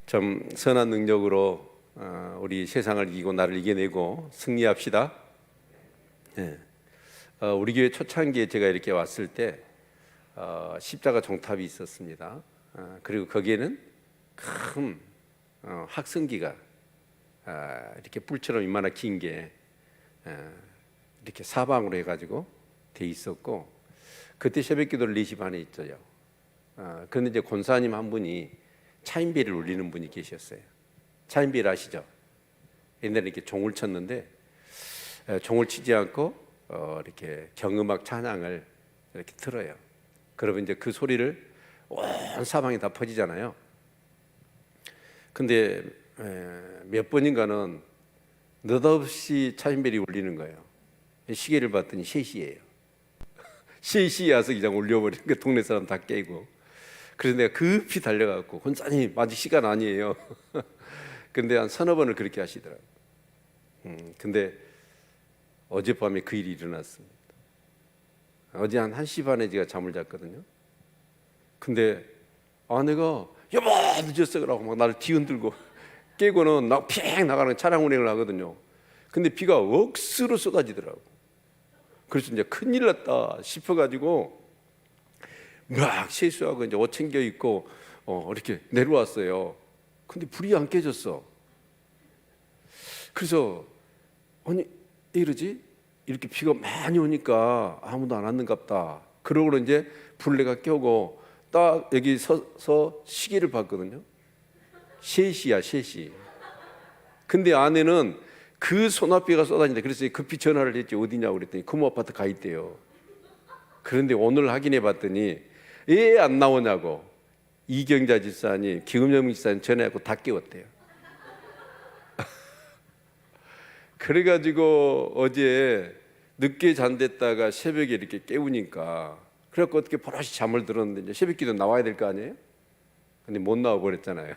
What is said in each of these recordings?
좀 선한 능력으로 우리 세상을 이기고 나를 이겨내고 승리합시다. 예. 우리 교회 초창기에 제가 이렇게 왔을 때 십자가 종탑이 있었습니다. 그리고 거기에는 큰 학성기가 이렇게 뿔처럼 이만한 긴 게 이렇게 사방으로 해가지고 돼 있었고, 그때 새벽기도를 4시 반에 있어요. 그런데 이제 권사님 한 분이 차인배를 울리는 분이 계셨어요. 차인배를 아시죠? 옛날에 이렇게 종을 쳤는데 종을 치지 않고 이렇게 경음악 찬양을 이렇게 틀어요. 그러면 이제 그 소리를 온 사방에 다 퍼지잖아요. 근데 몇 번인가는 느닷없이 차인벨이 울리는 거예요. 시계를 봤더니 3시예요. 3시에 와서 그냥 울려버리는 거, 동네 사람 다 깨고. 그래서 내가 급히 달려가고, 권사님 아직 시간 아니에요. 근데 한 서너 번을 그렇게 하시더라고요. 근데 어젯밤에 그 일이 일어났습니다. 어제 한 1시 반에 제가 잠을 잤거든요. 근데 아내가 여보 늦었어 그러고 막 나를 뒤흔들고 깨고는 핑 나가는 차량 운행을 하거든요. 근데 비가 억수로 쏟아지더라고. 그래서 이제 큰일 났다 싶어가지고 막 세수하고 이제 옷 챙겨 입고 이렇게 내려왔어요. 근데 불이 안 깨졌어. 그래서 아니 왜 이러지? 이렇게 비가 많이 오니까 아무도 안 왔는갑다. 그러고 이제 불을 내가 켜고 딱 여기 서서 시계를 봤거든요. 3시야 3시. 근데 아내는 그 소나비가 쏟아진다. 그래서 급히 전화를 했지. 어디냐고 그랬더니 금호 아파트 가 있대요. 그런데 오늘 확인해 봤더니 왜 안 나오냐고 이경자 집사님, 김은영 집사님 전화하고 다 깨웠대요. 그래가지고 어제 늦게 잠댔다가 새벽에 이렇게 깨우니까, 그래갖고 어떻게 버릇이 잠을 들었는데 이제 새벽기도 나와야 될 거 아니에요? 근데 못 나와 버렸잖아요.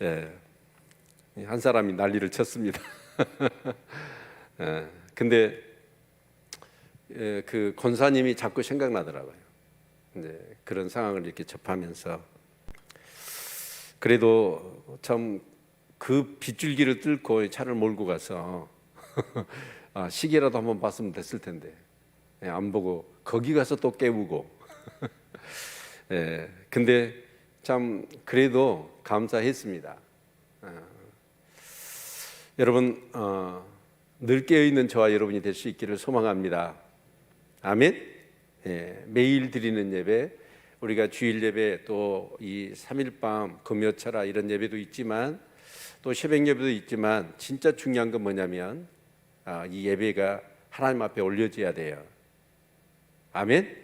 예, 한 사람이 난리를 쳤습니다. 예, 근데 그 권사님이 자꾸 생각나더라고요. 이제 그런 상황을 이렇게 접하면서 그래도 참 그 빗줄기를 뚫고 차를 몰고 가서 시계라도 한번 봤으면 됐을 텐데 안 보고 거기 가서 또 깨우고. 근데 참 그래도 감사했습니다. 여러분 늘 깨어있는 저와 여러분이 될 수 있기를 소망합니다. 아멘. 매일 드리는 예배, 우리가 주일 예배 또 이 3일밤 금요철야 이런 예배도 있지만 또 새벽 예배도 있지만 진짜 중요한 건 뭐냐면 이 예배가 하나님 앞에 올려져야 돼요. 아멘.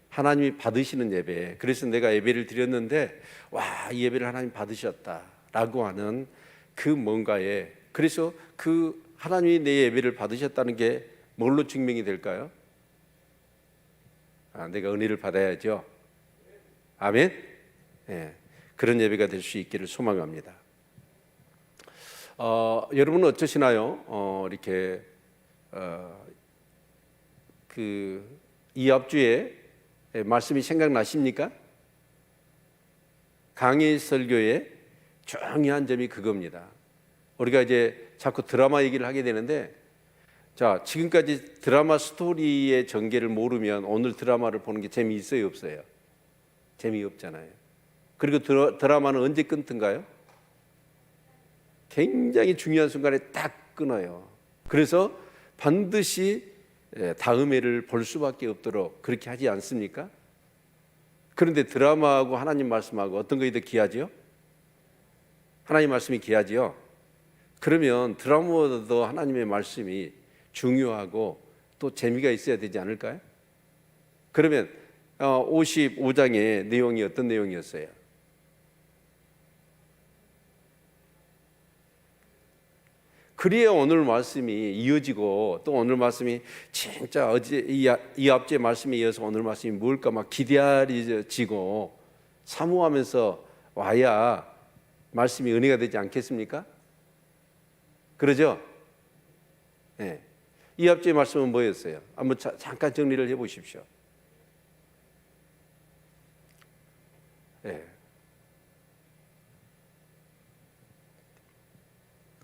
하나님이 받으시는 예배. 그래서 내가 예배를 드렸는데 와, 이 예배를 하나님 받으셨다라고 하는 그 뭔가에, 그래서 그 하나님이 내 예배를 받으셨다는 게 뭘로 증명이 될까요? 내가 은혜를 받아야죠. 아멘. 그런 예배가 될 수 있기를 소망합니다. 여러분은 어떠시나요? 이렇게 이 앞주에 말씀이 생각나십니까? 강의 설교의 중요한 점이 그겁니다. 우리가 이제 자꾸 드라마 얘기를 하게 되는데, 자, 지금까지 드라마 스토리의 전개를 모르면 오늘 드라마를 보는 게 재미있어요, 없어요? 재미없잖아요. 그리고 드라마는 언제 끊던가요? 굉장히 중요한 순간에 딱 끊어요. 그래서 반드시 다음 회를 볼 수밖에 없도록 그렇게 하지 않습니까? 그런데 드라마하고 하나님 말씀하고 어떤 것이 더 귀하지요? 하나님 말씀이 귀하지요? 그러면 드라마보다도 하나님의 말씀이 중요하고 또 재미가 있어야 되지 않을까요? 그러면 55장의 내용이 어떤 내용이었어요? 그래야 오늘 말씀이 이어지고, 또 오늘 말씀이 진짜 어제 이 앞제 말씀에 이어서 오늘 말씀이 뭘까 막 기다려지고 사모하면서 와야 말씀이 은혜가 되지 않겠습니까? 그러죠? 이 앞제 말씀은 뭐였어요? 한번 잠깐 정리를 해보십시오.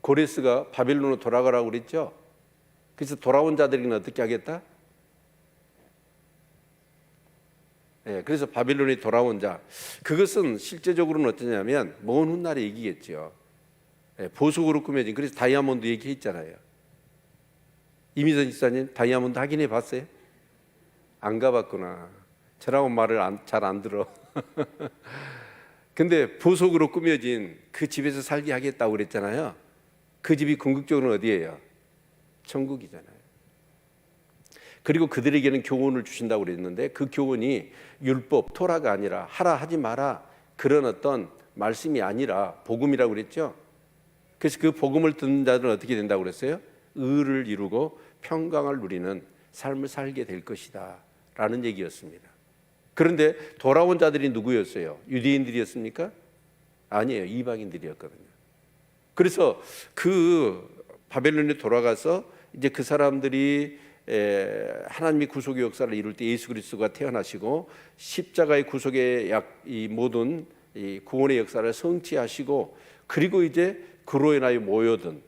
고레스가 바벨론으로 돌아가라고 그랬죠. 그래서 돌아온 자들에게는 어떻게 하겠다? 그래서 바벨론이 돌아온 자, 그것은 실제적으로는 어떠냐면 먼 훗날의 얘기겠죠. 보석으로 꾸며진, 그래서 다이아몬드 얘기했잖아요. 이미선 집사님 다이아몬드 확인해 봤어요? 안 가봤구나. 저라고 말을 잘 안 들어. 근데 보석으로 꾸며진 그 집에서 살게 하겠다고 그랬잖아요. 그 집이 궁극적으로는 어디예요? 천국이잖아요. 그리고 그들에게는 교훈을 주신다고 그랬는데 그 교훈이 율법, 토라가 아니라 하라 하지 마라 그런 어떤 말씀이 아니라 복음이라고 그랬죠. 그래서 그 복음을 듣는 자들은 어떻게 된다고 그랬어요? 의를 이루고 평강을 누리는 삶을 살게 될 것이다 라는 얘기였습니다. 그런데 돌아온 자들이 누구였어요? 유대인들이었습니까? 아니에요. 이방인들이었거든요. 그래서 그 바벨론에 돌아가서 이제 그 사람들이 하나님의 구속의 역사를 이룰 때 예수 그리스도가 태어나시고 십자가의 구속의 이 모든 이 구원의 역사를 성취하시고 그리고 이제 그로 인하여 모여든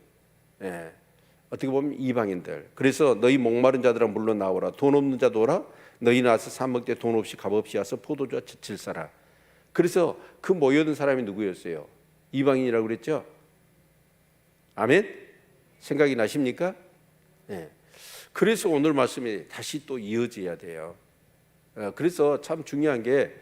어떻게 보면 이방인들. 그래서 너희 목마른 자들아 물러 나오라. 돈 없는 자도 오라. 너희 나와서 사 먹되 돈 없이 값 없이 와서 포도주와 칠 사라. 그래서 그 모여든 사람이 누구였어요? 이방인이라고 그랬죠. 아멘. 생각이 나십니까? 네. 그래서 오늘 말씀이 다시 또 이어져야 돼요. 그래서 참 중요한 게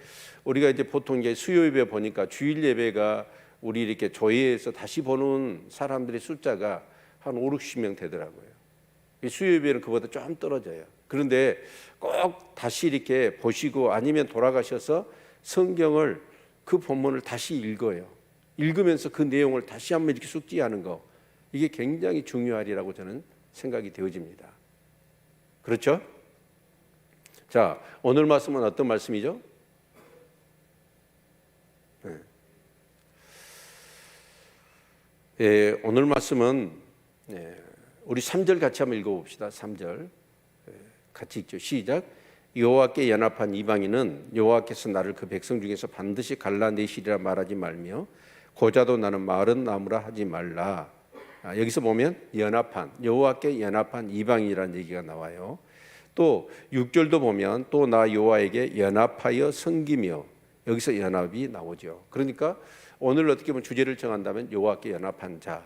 우리가 이제 보통 이제 수요 예배 보니까 주일 예배가 우리 이렇게 조회해서 다시 보는 사람들의 숫자가 한 5, 60명 되더라고요. 수요 예배는 그보다 좀 떨어져요. 그런데 꼭 다시 이렇게 보시고 아니면 돌아가셔서 성경을 그 본문을 다시 읽어요. 읽으면서 그 내용을 다시 한번 이렇게 숙지하는 거 이게 굉장히 중요하리라고 저는 생각이 되어집니다. 그렇죠? 자, 오늘 말씀은 어떤 말씀이죠? 오늘 말씀은 우리 3절 같이 한번 읽어봅시다. 3절 같이 읽죠. 시작. 여호와께 연합한 이방인은 여호와께서 나를 그 백성 중에서 반드시 갈라내시리라 말하지 말며 고자도 나는 마른 나무라 하지 말라. 여기서 보면 연합한 여호와께 연합한 이방인이라는 얘기가 나와요. 또 6절도 보면 또 나 여호와에게 연합하여 섬기며 여기서 연합이 나오죠. 그러니까 오늘 어떻게 보면 주제를 정한다면 여호와께 연합한 자.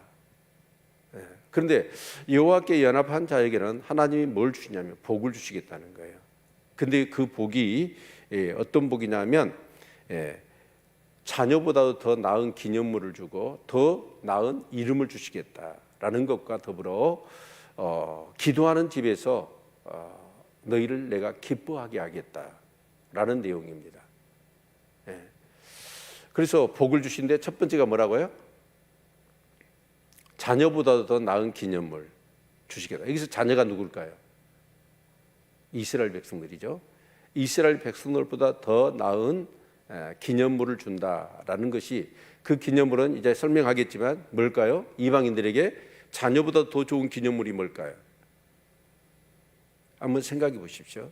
그런데 여호와께 연합한 자에게는 하나님이 뭘 주시냐면 복을 주시겠다는 거예요. 근데 그 복이 어떤 복이냐면 자녀보다도 더 나은 기념물을 주고 더 나은 이름을 주시겠다라는 것과 더불어 기도하는 집에서 너희를 내가 기뻐하게 하겠다라는 내용입니다. 그래서 복을 주신데 첫 번째가 뭐라고요? 자녀보다도 더 나은 기념물 주시겠다. 여기서 자녀가 누굴까요? 이스라엘 백성들이죠. 이스라엘 백성들보다 더 나은 기념물을 준다라는 것이 그 기념물은 이제 설명하겠지만 뭘까요? 이방인들에게 자녀보다 더 좋은 기념물이 뭘까요? 한번 생각해 보십시오.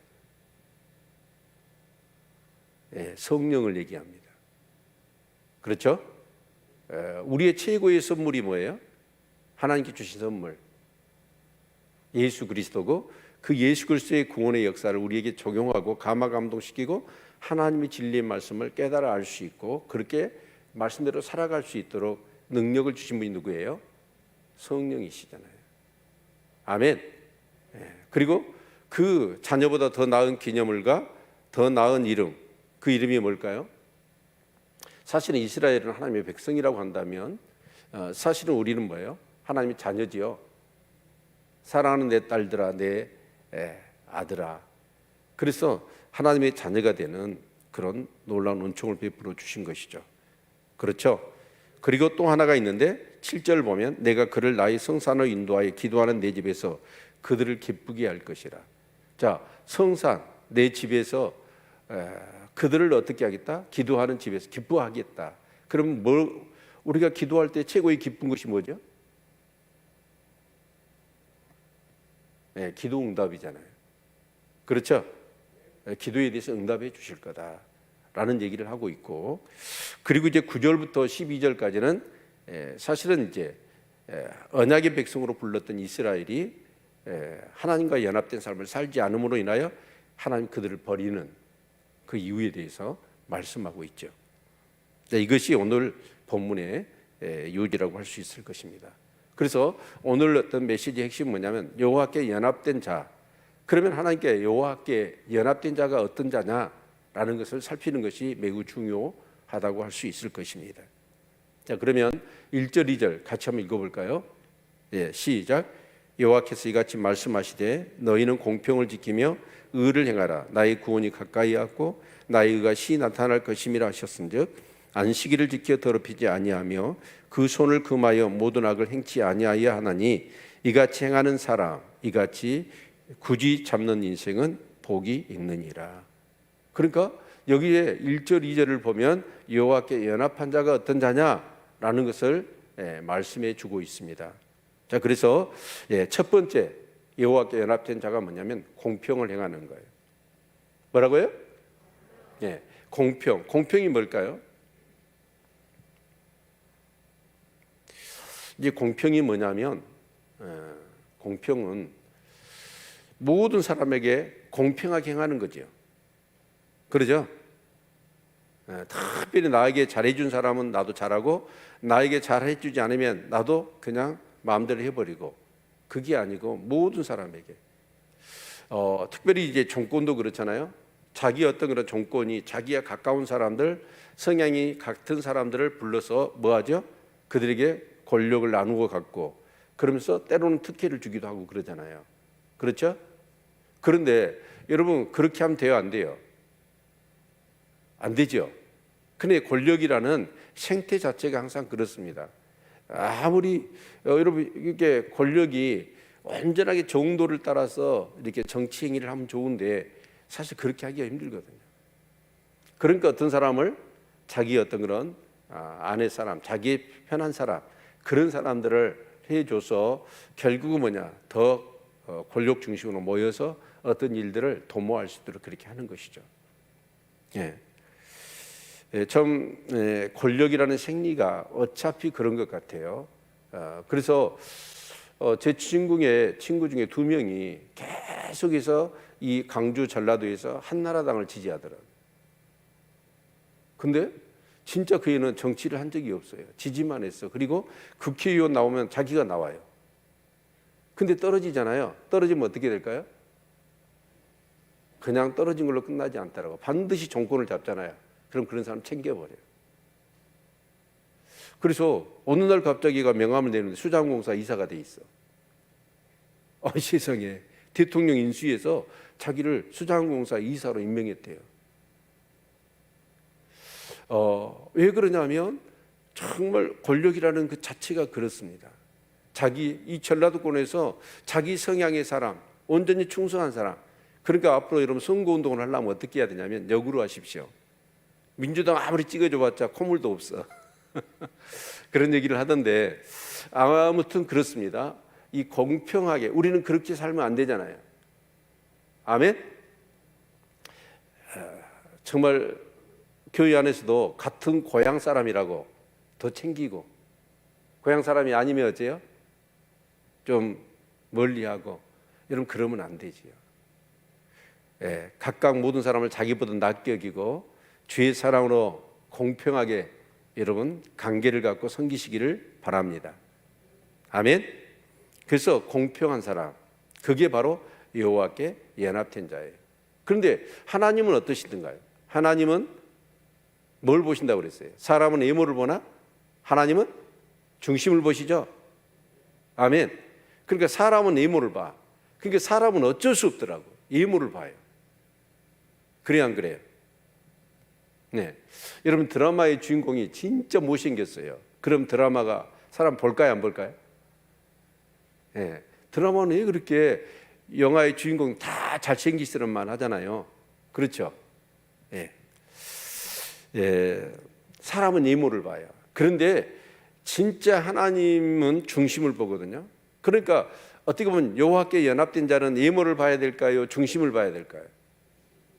성령을 얘기합니다. 그렇죠? 우리의 최고의 선물이 뭐예요? 하나님께 주신 선물 예수 그리스도고 그 예수 그리스도의 구원의 역사를 우리에게 적용하고 감화 감동시키고 하나님의 진리의 말씀을 깨달아 알 수 있고 그렇게 말씀대로 살아갈 수 있도록 능력을 주신 분이 누구예요? 성령이시잖아요. 아멘. 그리고 그 자녀보다 더 나은 기념물과 더 나은 이름, 그 이름이 뭘까요? 사실은 이스라엘은 하나님의 백성이라고 한다면 사실은 우리는 뭐예요? 하나님의 자녀지요. 사랑하는 내 딸들아, 내 아들아. 그래서 하나님의 자녀가 되는 그런 놀라운 은총을 베풀어 주신 것이죠. 그렇죠? 그리고 또 하나가 있는데 7절 보면 내가 그를 나의 성산으로 인도하여 기도하는 내 집에서 그들을 기쁘게 할 것이라. 자, 성산 내 집에서 그들을 어떻게 하겠다? 기도하는 집에서 기뻐하겠다. 그럼 우리가 기도할 때 최고의 기쁜 것이 뭐죠? 기도 응답이잖아요. 그렇죠? 기도에 대해서 응답해 주실 거다라는 얘기를 하고 있고, 그리고 이제 9절부터 12절까지는 사실은 이제 언약의 백성으로 불렀던 이스라엘이 하나님과 연합된 삶을 살지 않음으로 인하여 하나님 그들을 버리는 그 이유에 대해서 말씀하고 있죠. 이것이 오늘 본문의 요지라고 할 수 있을 것입니다. 그래서 오늘 어떤 메시지의 핵심은 뭐냐면 여호와께 연합된 자, 그러면 하나님께 여호와께 연합된 자가 어떤 자냐라는 것을 살피는 것이 매우 중요하다고 할 수 있을 것입니다. 자, 그러면 1절 2절 같이 한번 읽어볼까요? 시작. 여호와께서 이같이 말씀하시되 너희는 공평을 지키며 의를 행하라. 나의 구원이 가까이 왔고 나의 의가 시 나타날 것임이라 하셨은즉 안식일을 지켜 더럽히지 아니하며 그 손을 금하여 모든 악을 행치 아니하여 하나니 이같이 행하는 사람 이같이 굳이 잡는 인생은 복이 있느니라. 그러니까 여기에 1절 2절을 보면 여호와께 연합한 자가 어떤 자냐라는 것을 말씀해 주고 있습니다. 자, 그래서 첫 번째 여호와께 연합된 자가 뭐냐면 공평을 행하는 거예요. 뭐라고요? 공평. 공평이 뭘까요? 이제 공평이 뭐냐면 공평은 모든 사람에게 공평하게 행하는 거죠. 그러죠? 특별히 나에게 잘해준 사람은 나도 잘하고 나에게 잘해주지 않으면 나도 그냥 마음대로 해버리고, 그게 아니고 모든 사람에게 특별히 이제 정권도 그렇잖아요. 자기 어떤 그런 정권이 자기와 가까운 사람들, 성향이 같은 사람들을 불러서 뭐하죠? 그들에게 권력을 나누고 갖고 그러면서 때로는 특혜를 주기도 하고 그러잖아요. 그렇죠? 그런데 여러분 그렇게 하면 돼요, 안 돼요? 안 되죠. 근데 권력이라는 생태 자체가 항상 그렇습니다. 아무리 여러분 이게 권력이 온전하게 정도를 따라서 이렇게 정치 행위를 하면 좋은데 사실 그렇게 하기가 힘들거든요. 그러니까 어떤 사람을 자기 어떤 그런 아내 사람, 자기 편한 사람, 그런 사람들을 해줘서 결국은 뭐냐, 더 권력 중심으로 모여서 어떤 일들을 도모할 수 있도록 그렇게 하는 것이죠. 좀 권력이라는 생리가 어차피 그런 것 같아요. 그래서 제 친구 중에 2명이 계속해서 이 강주 전라도에서 한나라당을 지지하더라고요. 근데 진짜 그 애는 정치를 한 적이 없어요. 지지만 했어. 그리고 국회의원 나오면 자기가 나와요. 근데 떨어지잖아요. 떨어지면 어떻게 될까요? 그냥 떨어진 걸로 끝나지 않더라고. 반드시 정권을 잡잖아요. 그럼 그런 사람 챙겨버려요. 그래서 어느 날 갑자기가 명함을 내는데 수자원공사 이사가 돼 있어. 세상에, 대통령 인수위에서 자기를 수자원공사 이사로 임명했대요. 왜 그러냐면 정말 권력이라는 그 자체가 그렇습니다. 이 전라도권에서 자기 성향의 사람, 온전히 충성한 사람. 그러니까 앞으로 여러분 선거운동을 하려면 어떻게 해야 되냐면 역으로 하십시오. 민주당 아무리 찍어줘봤자 콧물도 없어. 그런 얘기를 하던데 아무튼 그렇습니다. 이 공평하게 우리는 그렇게 살면 안 되잖아요. 아멘? 정말 교회 안에서도 같은 고향 사람이라고 더 챙기고, 고향 사람이 아니면 어째요? 좀 멀리하고, 여러분 그러면 안 되지요. 각각 모든 사람을 자기보다 낮게 여기고 주의 사랑으로 공평하게 여러분 관계를 갖고 섬기시기를 바랍니다. 아멘. 그래서 공평한 사람, 그게 바로 여호와께 연합된 자예요. 그런데 하나님은 어떠시던가요? 하나님은 뭘 보신다고 그랬어요? 사람은 외모를 보나? 하나님은 중심을 보시죠. 아멘. 그러니까 사람은 외모를 봐. 그러니까 사람은 어쩔 수 없더라고. 외모를 봐요. 그래요, 안 그래요? 네. 여러분 드라마의 주인공이 진짜 못생겼어요. 그럼 드라마가 사람 볼까요, 안 볼까요? 네. 드라마는 왜 그렇게 영화의 주인공 다 잘생기시는만 하잖아요. 그렇죠? 네. 사람은 외모를 봐요. 그런데 진짜 하나님은 중심을 보거든요. 그러니까 어떻게 보면 여호와께 연합된 자는 외모를 봐야 될까요? 중심을 봐야 될까요?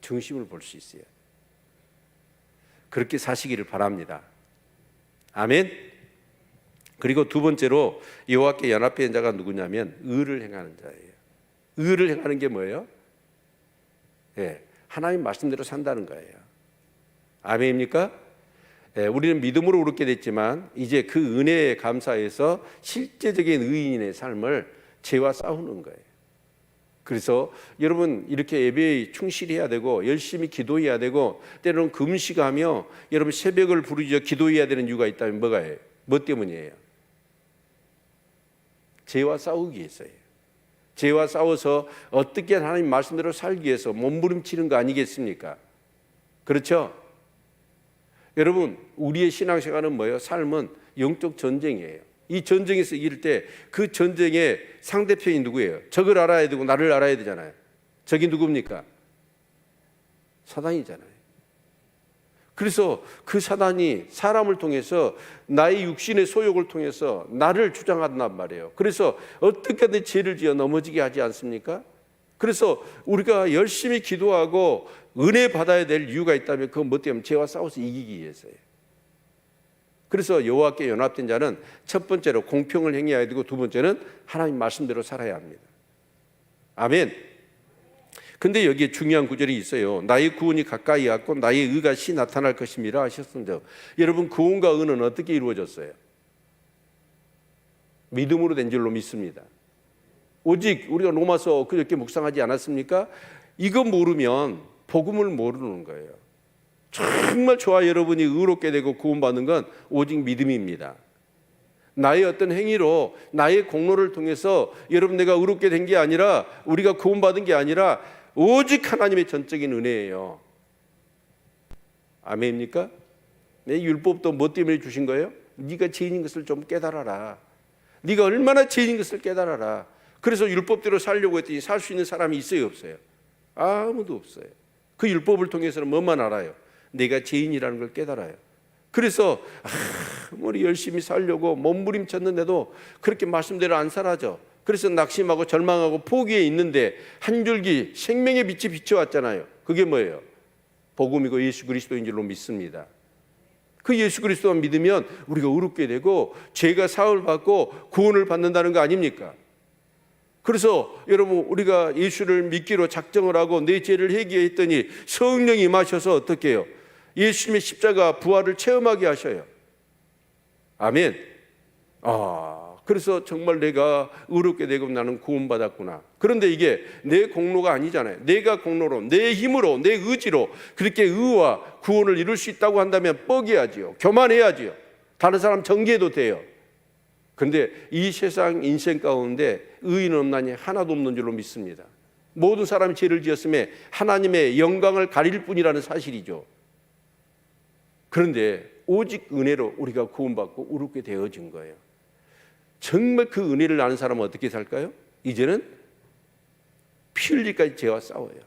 중심을 볼 수 있어요. 그렇게 사시기를 바랍니다. 아멘. 그리고 두 번째로 여호와께 연합된 자가 누구냐면 의를 행하는 자예요. 의를 행하는 게 뭐예요? 예, 하나님 말씀대로 산다는 거예요. 아멘입니까? 예, 우리는 믿음으로 얻게 됐지만 이제 그 은혜에 감사해서 실제적인 의인의 삶을 죄와 싸우는 거예요. 그래서 여러분 이렇게 예배에 충실해야 되고 열심히 기도해야 되고 때로는 금식하며 여러분 새벽을 부르짖어 기도해야 되는 이유가 있다면 뭐가요? 뭐 때문이에요? 죄와 싸우기 위해서예요. 죄와 싸워서 어떻게 하나님 말씀대로 살기 위해서 몸부림치는 거 아니겠습니까? 그렇죠? 여러분 우리의 신앙생활은 뭐예요? 삶은 영적 전쟁이에요. 이 전쟁에서 이길 때 그 전쟁의 상대편이 누구예요? 적을 알아야 되고 나를 알아야 되잖아요. 적이 누굽니까? 사단이잖아요. 그래서 그 사단이 사람을 통해서 나의 육신의 소욕을 통해서 나를 주장한단 말이에요. 그래서 어떻게든 죄를 지어 넘어지게 하지 않습니까? 그래서 우리가 열심히 기도하고 은혜 받아야 될 이유가 있다면 그건 뭐 때문에? 죄와 싸워서 이기기 위해서예요. 그래서 여호와께 연합된 자는 첫 번째로 공평을 행해야 되고 두 번째는 하나님 말씀대로 살아야 합니다. 아멘. 근데 여기에 중요한 구절이 있어요. 나의 구원이 가까이 왔고 나의 의가 시 나타날 것임이라 하셨습니다. 여러분 구원과 의는 어떻게 이루어졌어요? 믿음으로 된 줄로 믿습니다. 오직 우리가 로마서 그렇게 묵상하지 않았습니까? 이거 모르면 복음을 모르는 거예요. 정말 저와 여러분이 의롭게 되고 구원받는 건 오직 믿음입니다. 나의 어떤 행위로 나의 공로를 통해서 여러분 내가 의롭게 된 게 아니라 우리가 구원받은 게 아니라 오직 하나님의 전적인 은혜예요. 아멘입니까? 내 율법도 뭐 때문에 주신 거예요? 네가 죄인인 것을 좀 깨달아라. 네가 얼마나 죄인인 것을 깨달아라. 그래서 율법대로 살려고 했더니 살 수 있는 사람이 있어요, 없어요? 아무도 없어요. 그 율법을 통해서는 뭐만 알아요? 내가 죄인이라는 걸 깨달아요. 그래서 아무리 열심히 살려고 몸부림쳤는데도 그렇게 말씀대로 안 살아져. 그래서 낙심하고 절망하고 포기해 있는데 한 줄기 생명의 빛이 비춰왔잖아요. 그게 뭐예요? 복음이고 예수 그리스도인 줄로 믿습니다. 그 예수 그리스도만 믿으면 우리가 의롭게 되고 죄가 사함을 받고 구원을 받는다는 거 아닙니까? 그래서 여러분 우리가 예수를 믿기로 작정을 하고 내 죄를 회개했더니 성령이 임하셔서 어떻게 해요? 예수님의 십자가 부활을 체험하게 하셔요. 아멘. 그래서 정말 내가 의롭게 되고 나는 구원받았구나. 그런데 이게 내 공로가 아니잖아요. 내가 공로로 내 힘으로 내 의지로 그렇게 의와 구원을 이룰 수 있다고 한다면 뻐기야지요. 교만해야지요. 다른 사람 정죄해도 돼요. 그런데 이 세상 인생 가운데 의인은 없나니 하나도 없는 줄로 믿습니다. 모든 사람이 죄를 지었음에 하나님의 영광을 가릴 뿐이라는 사실이죠. 그런데 오직 은혜로 우리가 구원받고 의롭게 되어진 거예요. 정말 그 은혜를 아는 사람은 어떻게 살까요? 이제는 피 흘리기까지 죄와 싸워요.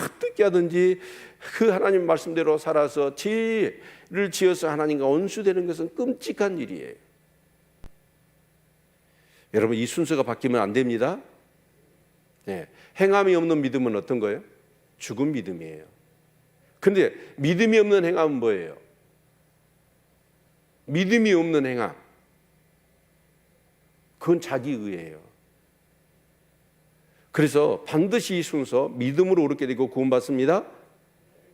어떻게 하든지 그 하나님 말씀대로 살아서 죄를 지어서 하나님과 원수되는 것은 끔찍한 일이에요. 여러분 이 순서가 바뀌면 안 됩니다. 네. 행함이 없는 믿음은 어떤 거예요? 죽은 믿음이에요. 근데 믿음이 없는 행함은 뭐예요? 믿음이 없는 행함, 그건 자기의예요. 그래서 반드시 이 순서 믿음으로 오르게 되고 구원받습니다.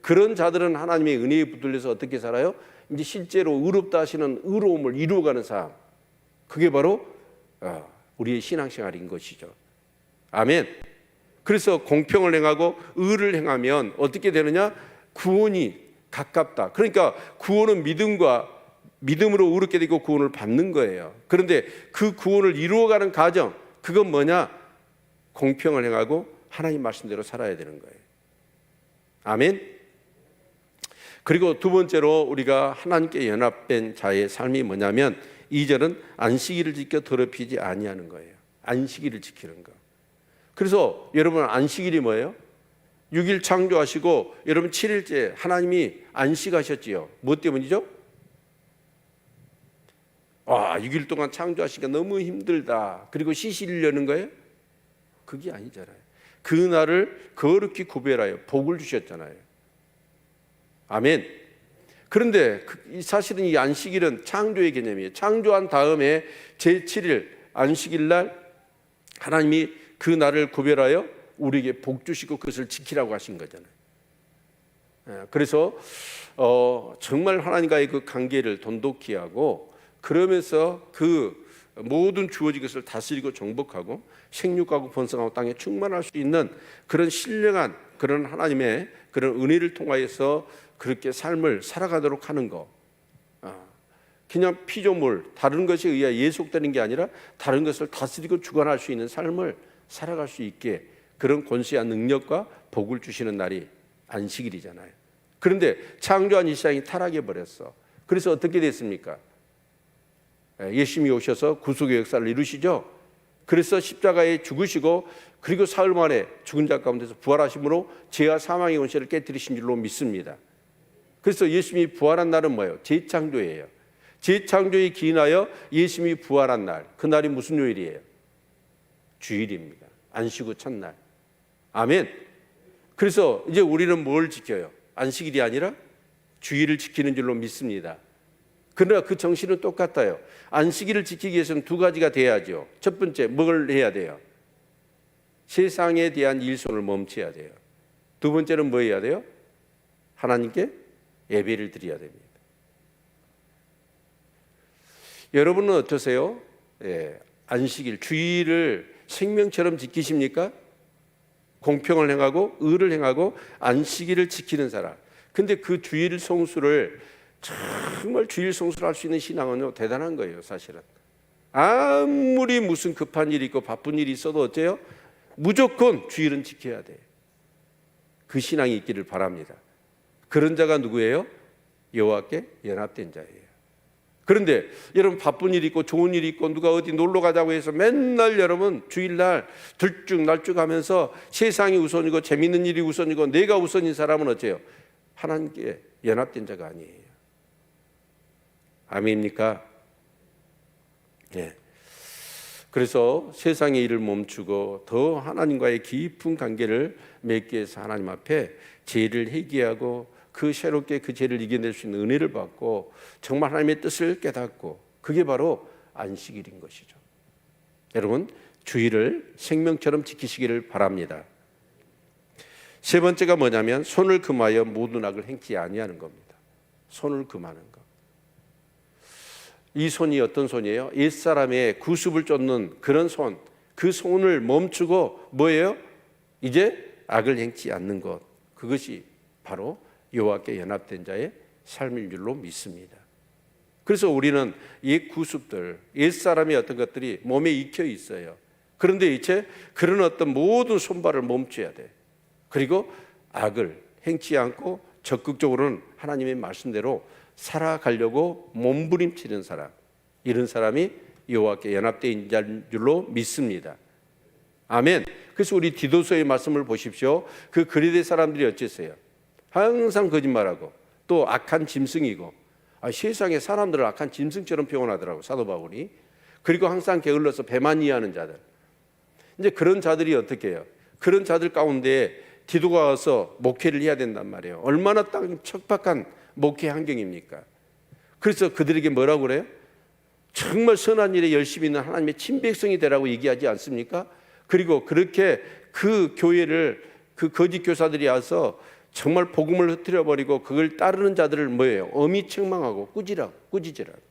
그런 자들은 하나님의 은혜에 붙들려서 어떻게 살아요? 이제 실제로 의롭다 하시는 의로움을 이루어가는 삶, 그게 바로 우리의 신앙생활인 것이죠. 아멘. 그래서 공평을 행하고 의를 행하면 어떻게 되느냐? 구원이 가깝다. 그러니까 구원은 믿음으로 의롭게 되고 구원을 받는 거예요. 그런데 그 구원을 이루어가는 과정, 그건 뭐냐? 공평을 행하고 하나님 말씀대로 살아야 되는 거예요. 아멘. 그리고 두 번째로 우리가 하나님께 연합된 자의 삶이 뭐냐면 2절은 안식일을 지켜 더럽히지 아니하는 거예요. 안식일을 지키는 거. 그래서 여러분 안식일이 뭐예요? 6일 창조하시고 여러분 7일째 하나님이 안식하셨지요. 무엇 때문이죠? 6일 동안 창조하시니까 너무 힘들다. 그리고 쉬시려는 거예요? 그게 아니잖아요. 그 날을 거룩히 구별하여 복을 주셨잖아요. 아멘. 그런데 사실은 이 안식일은 창조의 개념이에요. 창조한 다음에 제7일 안식일 날 하나님이 그 날을 구별하여 우리에게 복 주시고 그것을 지키라고 하신 거잖아요. 그래서 정말 하나님과의 그 관계를 돈독히 하고, 그러면서 그 모든 주어진 것을 다스리고 정복하고 생육하고 번성하고 땅에 충만할 수 있는 그런 신령한 그런 하나님의 그런 은혜를 통하여서 그렇게 삶을 살아가도록 하는 거. 그냥 피조물 다른 것에 의해 예속되는 게 아니라 다른 것을 다스리고 주관할 수 있는 삶을 살아갈 수 있게 그런 권세와 능력과 복을 주시는 날이 안식일이잖아요. 그런데 창조한 이 세상이 타락해 버렸어. 그래서 어떻게 됐습니까? 예수님이 오셔서 구속의 역사를 이루시죠. 그래서 십자가에 죽으시고 그리고 사흘 만에 죽은 자 가운데서 부활하심으로 죄와 사망의 권세를 깨뜨리신 줄로 믿습니다. 그래서 예수님이 부활한 날은 뭐예요? 재창조예요. 재창조에 기인하여 예수님이 부활한 날, 그 날이 무슨 요일이에요? 주일입니다. 안식 후 첫날. 아멘. 그래서 이제 우리는 뭘 지켜요? 안식일이 아니라 주일을 지키는 줄로 믿습니다. 그러나 그 정신은 똑같아요. 안식일을 지키기 위해서는 두 가지가 돼야죠. 첫 번째, 뭘 해야 돼요? 세상에 대한 일손을 멈춰야 돼요. 두 번째는 뭐 해야 돼요? 하나님께 예배를 드려야 됩니다. 여러분은 어떠세요? 안식일, 주일을 생명처럼 지키십니까? 공평을 행하고 의를 행하고 안식일을 지키는 사람. 근데 그 주일 성수를 정말 주일 성수를 할 수 있는 신앙은요, 대단한 거예요. 사실은 아무리 무슨 급한 일이 있고 바쁜 일이 있어도 어때요? 무조건 주일은 지켜야 돼. 그 신앙이 있기를 바랍니다. 그런 자가 누구예요? 여호와께 연합된 자예요. 그런데 여러분 바쁜 일이 있고 좋은 일이 있고 누가 어디 놀러 가자고 해서 맨날 여러분 주일날 들쭉날쭉하면서 세상이 우선이고 재밌는 일이 우선이고 내가 우선인 사람은 어째요? 하나님께 연합된 자가 아니에요. 아멘입니까? 네. 그래서 세상의 일을 멈추고 더 하나님과의 깊은 관계를 맺기 위해서 하나님 앞에 죄를 회개하고 그 새롭게 그 죄를 이겨낼 수 있는 은혜를 받고 정말 하나님의 뜻을 깨닫고, 그게 바로 안식일인 것이죠. 여러분, 주일을 생명처럼 지키시기를 바랍니다. 세 번째가 뭐냐면 손을 금하여 모든 악을 행치 아니하는 겁니다. 손을 금하는 것. 이 손이 어떤 손이에요? 옛사람의 구습을 쫓는 그런 손. 그 손을 멈추고 뭐예요? 이제 악을 행치 않는 것. 그것이 바로 여호와께 연합된 자의 삶일 줄로 믿습니다. 그래서 우리는 옛 구습들, 옛사람의 어떤 것들이 몸에 익혀 있어요. 그런데 이제 그런 어떤 모든 손발을 멈춰야 돼. 그리고 악을 행치 않고 적극적으로는 하나님의 말씀대로 살아가려고 몸부림치는 사람, 이런 사람이 여호와께 연합된 자인 줄로 믿습니다. 아멘. 그래서 우리 디도서의 말씀을 보십시오. 그 그리대 사람들이 어땠어요? 항상 거짓말하고 또 악한 짐승이고, 세상에 사람들을 악한 짐승처럼 표현하더라고 사도 바울이. 그리고 항상 게을러서 배만 이해하는 자들. 이제 그런 자들이 어떻게 해요? 그런 자들 가운데 디도가 와서 목회를 해야 된단 말이에요. 얼마나 척박한 목회 환경입니까? 그래서 그들에게 뭐라고 그래요? 정말 선한 일에 열심히 있는 하나님의 친백성이 되라고 얘기하지 않습니까? 그리고 그렇게 그 교회를 그 거짓 교사들이 와서 정말 복음을 흩뜨려 버리고 그걸 따르는 자들을 뭐예요? 엄히 책망하고 꾸짖으라고.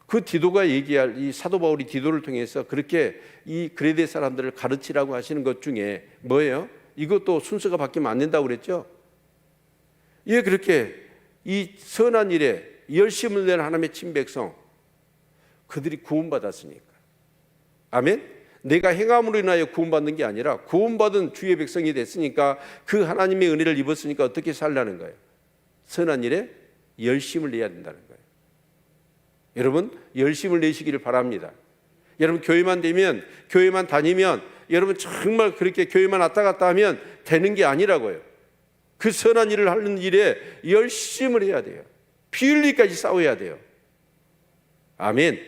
그 디도가 얘기할, 이 사도 바울이 디도를 통해서 그렇게 이 그레데 사람들을 가르치라고 하시는 것 중에 뭐예요? 이것도 순서가 바뀌면 안 된다고 그랬죠? 예, 그렇게 이 선한 일에 열심을 내는 하나님의 친백성, 그들이 구원받았으니까. 아멘? 내가 행함으로 인하여 구원받는 게 아니라 구원받은 주의 백성이 됐으니까, 그 하나님의 은혜를 입었으니까 어떻게 살라는 거예요? 선한 일에 열심을 내야 된다는 거예요. 여러분, 열심을 내시기를 바랍니다. 여러분, 교회만 다니면 여러분 정말 그렇게 교회만 왔다 갔다 하면 되는 게 아니라고요. 그 선한 일을 하는 일에 열심을 해야 돼요. 피 흘리기까지 싸워야 돼요. 아멘.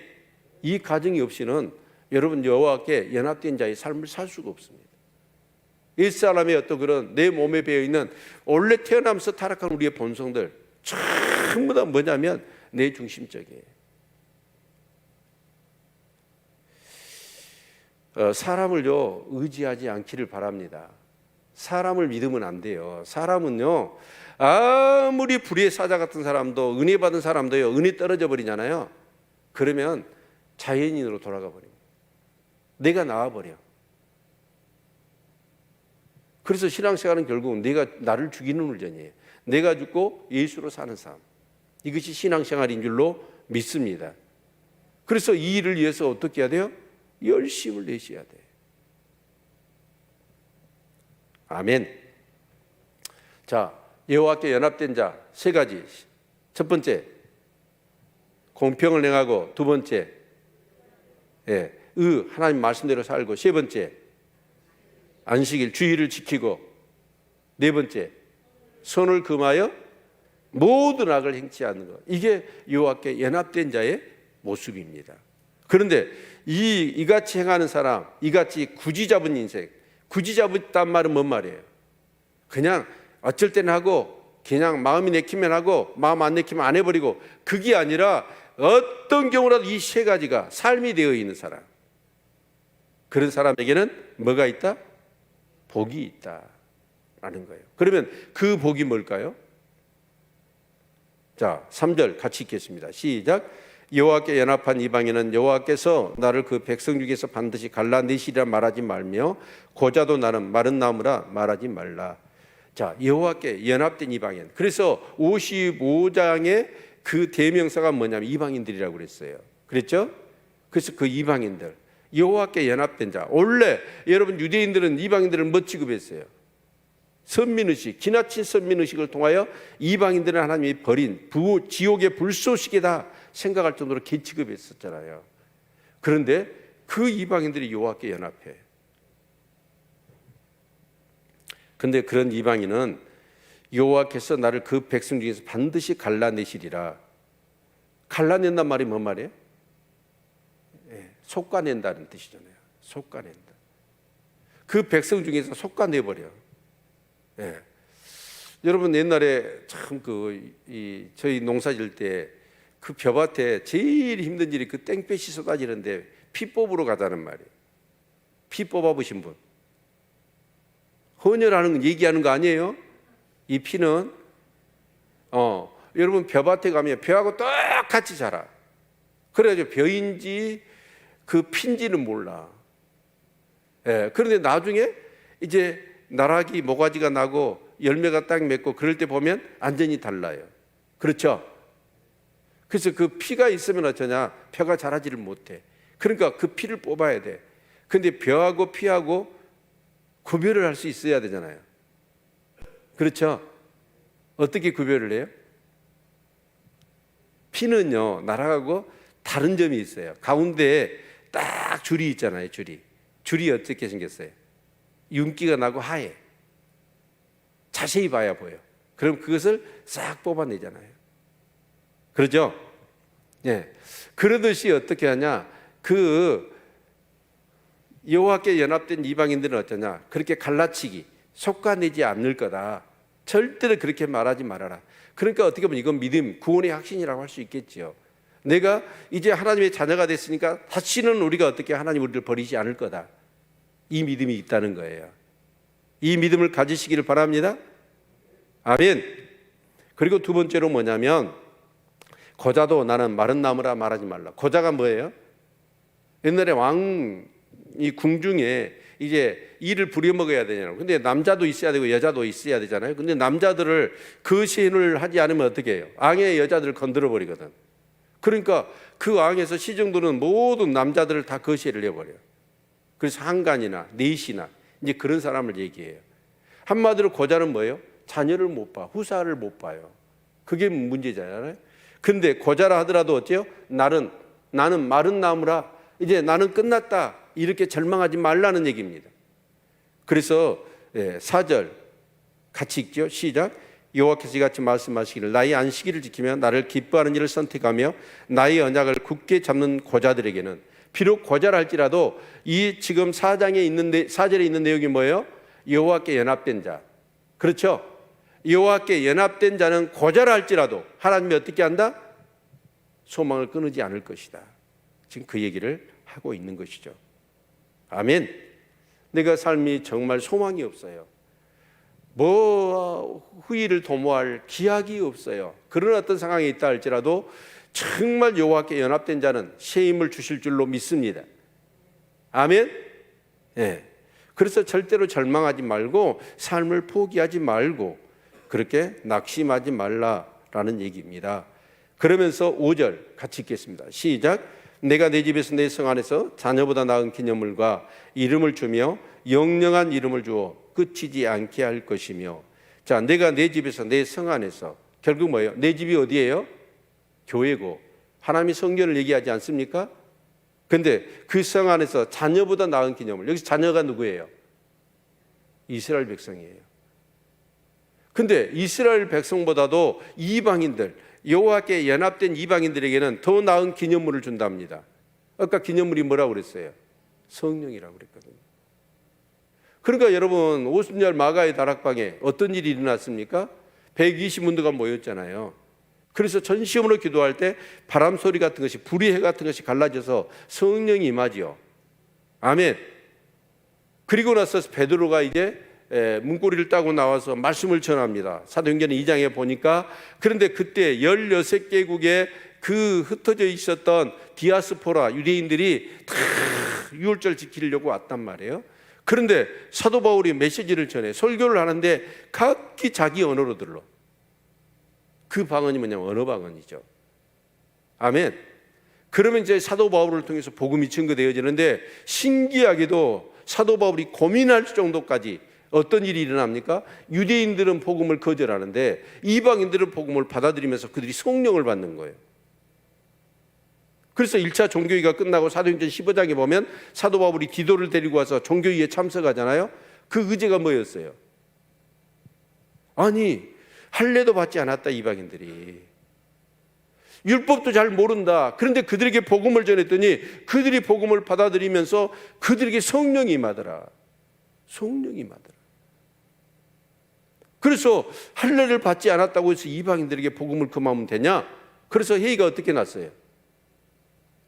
이 가정이 없이는 여러분 여호와께 연합된 자의 삶을 살 수가 없습니다. 옛사람의 어떤 그런 내 몸에 배어있는 원래 태어나면서 타락한 우리의 본성들 전부 다 뭐냐면 내 중심적이에요. 사람을요 의지하지 않기를 바랍니다. 사람을 믿으면 안 돼요. 사람은요 아무리 불의의 사자 같은 사람도, 은혜 받은 사람도요 은혜 떨어져 버리잖아요. 그러면 자연인으로 돌아가 버립니다. 내가 나와버려. 그래서 신앙생활은 결국은 내가 나를 죽이는 울전이에요. 내가 죽고 예수로 사는 삶, 이것이 신앙생활인 줄로 믿습니다. 그래서 이 일을 위해서 어떻게 해야 돼요? 열심을 내셔야 돼요. 아멘. 자, 여호와께 연합된 자 세 가지. 첫 번째, 공평을 행하고, 두 번째, 하나님 말씀대로 살고, 세 번째, 안식일 주의를 지키고, 네 번째, 선을 금하여 모든 악을 행치 않는 것. 이게 여호와께 연합된 자의 모습입니다. 그런데 이같이 행하는 사람, 이같이 굳이 잡은 인생, 굳이 잡았단 말은 뭔 말이에요? 그냥 어쩔 때는 하고, 그냥 마음이 내키면 하고, 마음 안 내키면 안 해버리고, 그게 아니라 어떤 경우라도 이 세 가지가 삶이 되어 있는 사람, 그런 사람에게는 뭐가 있다? 복이 있다라는 거예요. 그러면 그 복이 뭘까요? 자, 3절 같이 읽겠습니다. 시작. 여호와께 연합한 이방인은 여호와께서 나를 그 백성 중에서 반드시 갈라내시리라 말하지 말며, 고자도 나는 마른 나무라 말하지 말라. 자, 여호와께 연합된 이방인. 그래서 55장의 그 대명사가 뭐냐면 이방인들이라고 그랬어요. 그랬죠? 그래서 그 이방인들, 여호와께 연합된 자. 원래 여러분 유대인들은 이방인들을 뭐 취급했어요? 선민의식, 지나친 선민의식을 통하여 이방인들은 하나님이 버린 지옥의 불쏘시개다 생각할 정도로 개취급했었잖아요. 그런데 그 이방인들이 여호와께 연합해. 근데 그런 이방인은 여호와께서 나를 그 백성 중에서 반드시 갈라내시리라. 갈라낸단 말이 뭔 말이에요? 솎아낸다는 뜻이잖아요. 솎아낸다. 그 백성 중에서 솎아내버려. 여러분 옛날에 참 저희 농사 질 때 그 벼밭에 제일 힘든 일이 그 땡볕이 쏟아지는데 피 뽑으러 가자는 말이에요. 피 뽑아보신 분? 헌혈하는 얘기하는 거 아니에요? 이 피는 여러분 벼밭에 가면 벼하고 똑같이 자라. 그래가지고 벼인지 그 핀지는 몰라. 그런데 나중에 이제 나락이 모가지가 나고 열매가 딱 맺고 그럴 때 보면 완전히 달라요. 그렇죠? 그래서 그 피가 있으면 어쩌냐? 벼가 자라지를 못해. 그러니까 그 피를 뽑아야 돼. 근데 벼하고 피하고 구별을 할 수 있어야 되잖아요. 그렇죠? 어떻게 구별을 해요? 피는요, 나락하고 다른 점이 있어요. 가운데에 딱 줄이 있잖아요. 줄이 어떻게 생겼어요? 윤기가 나고 하얘. 자세히 봐야 보여. 그럼 그것을 싹 뽑아내잖아요. 그러죠? 그러듯이 어떻게 하냐? 여호와께 연합된 이방인들은 어쩌냐? 그렇게 갈라치기, 솎아내지 않을 거다. 절대로 그렇게 말하지 말아라. 그러니까 어떻게 보면 이건 믿음, 구원의 확신이라고 할 수 있겠지요. 내가 이제 하나님의 자녀가 됐으니까 다시는 우리가 어떻게 하나님 우리를 버리지 않을 거다. 이 믿음이 있다는 거예요. 이 믿음을 가지시기를 바랍니다. 아멘. 그리고 두 번째로 뭐냐면, 고자도 나는 마른 나무라 말하지 말라. 고자가 뭐예요? 옛날에 왕이 궁중에 이제 일을 부려먹어야 되잖아요. 근데 남자도 있어야 되고 여자도 있어야 되잖아요. 근데 남자들을 거신을 하지 않으면 어떻게 해요? 왕의 여자들을 건드려 버리거든. 그러니까 그 왕에서 시정도는 모든 남자들을 다 거시를 해버려요. 그래서 한간이나 넷이나 이제 그런 사람을 얘기해요. 한마디로 고자는 뭐예요? 자녀를 못 봐, 후사를 못 봐요. 그게 문제잖아요. 근데 고자라 하더라도 어때요? 나는 마른 나무라, 이제 나는 끝났다, 이렇게 절망하지 말라는 얘기입니다. 그래서 4절 같이 읽죠. 시작. 여호와께서 이같이 말씀하시기를 나의 안식일을 지키며 나를 기뻐하는 일을 선택하며 나의 언약을 굳게 잡는 고자들에게는, 비록 고자라 할지라도 이 지금 4절에 있는 내용이 뭐예요? 여호와께 연합된 자. 그렇죠? 여호와께 연합된 자는 고자랄지라도 하나님이 어떻게 한다? 소망을 끊지 않을 것이다. 지금 그 얘기를 하고 있는 것이죠. 아멘. 내가 삶이 정말 소망이 없어요. 후일을 도모할 기약이 없어요. 그런 어떤 상황이 있다 할지라도 정말 여호와께 연합된 자는 새 힘을 주실 줄로 믿습니다. 아멘. 예. 그래서 절대로 절망하지 말고 삶을 포기하지 말고 그렇게 낙심하지 말라라는 얘기입니다. 그러면서 5절 같이 읽겠습니다. 시작. 내가 내 집에서 내 성 안에서 자녀보다 나은 기념물과 이름을 주며 영영한 이름을 주어 끝이지 않게 할 것이며. 자, 내가 내 집에서 내 성 안에서, 결국 뭐예요? 내 집이 어디예요? 교회고 하나님이 성전을 얘기하지 않습니까? 근데 그 성 안에서 자녀보다 나은 기념물, 여기서 자녀가 누구예요? 이스라엘 백성이에요. 근데 이스라엘 백성보다도 이방인들, 여호와께 연합된 이방인들에게는 더 나은 기념물을 준답니다. 아까 기념물이 뭐라고 그랬어요? 성령이라고 그랬거든요. 그러니까 여러분 50년 마가의 다락방에 어떤 일이 일어났습니까? 120문도가 모였잖아요. 그래서 전시험으로 기도할 때 바람 소리 같은 것이, 불의 해 같은 것이 갈라져서 성령이 임하지요. 아멘. 그리고 나서 베드로가 이제 문고리를 따고 나와서 말씀을 전합니다. 사도행전 2장에 보니까. 그런데 그때 16개국에 그 흩어져 있었던 디아스포라 유대인들이 다 유월절 지키려고 왔단 말이에요. 그런데 사도 바울이 메시지를 전해 설교를 하는데 각기 자기 언어로 들러. 그 방언이 뭐냐면 언어 방언이죠. 아멘. 그러면 이제 사도 바울을 통해서 복음이 증거되어지는데 신기하게도 사도 바울이 고민할 정도까지 어떤 일이 일어납니까? 유대인들은 복음을 거절하는데 이방인들은 복음을 받아들이면서 그들이 성령을 받는 거예요. 그래서 1차 종교회의가 끝나고 사도행전 15장에 보면 사도 바울이 디도를 데리고 와서 종교회의에 참석하잖아요. 그 의제가 뭐였어요? 아니, 할례도 받지 않았다 이방인들이. 율법도 잘 모른다. 그런데 그들에게 복음을 전했더니 그들이 복음을 받아들이면서 그들에게 성령이 임하더라. 성령이 임하더라. 그래서 할례를 받지 않았다고 해서 이방인들에게 복음을 금하면 되냐? 그래서 회의가 어떻게 났어요?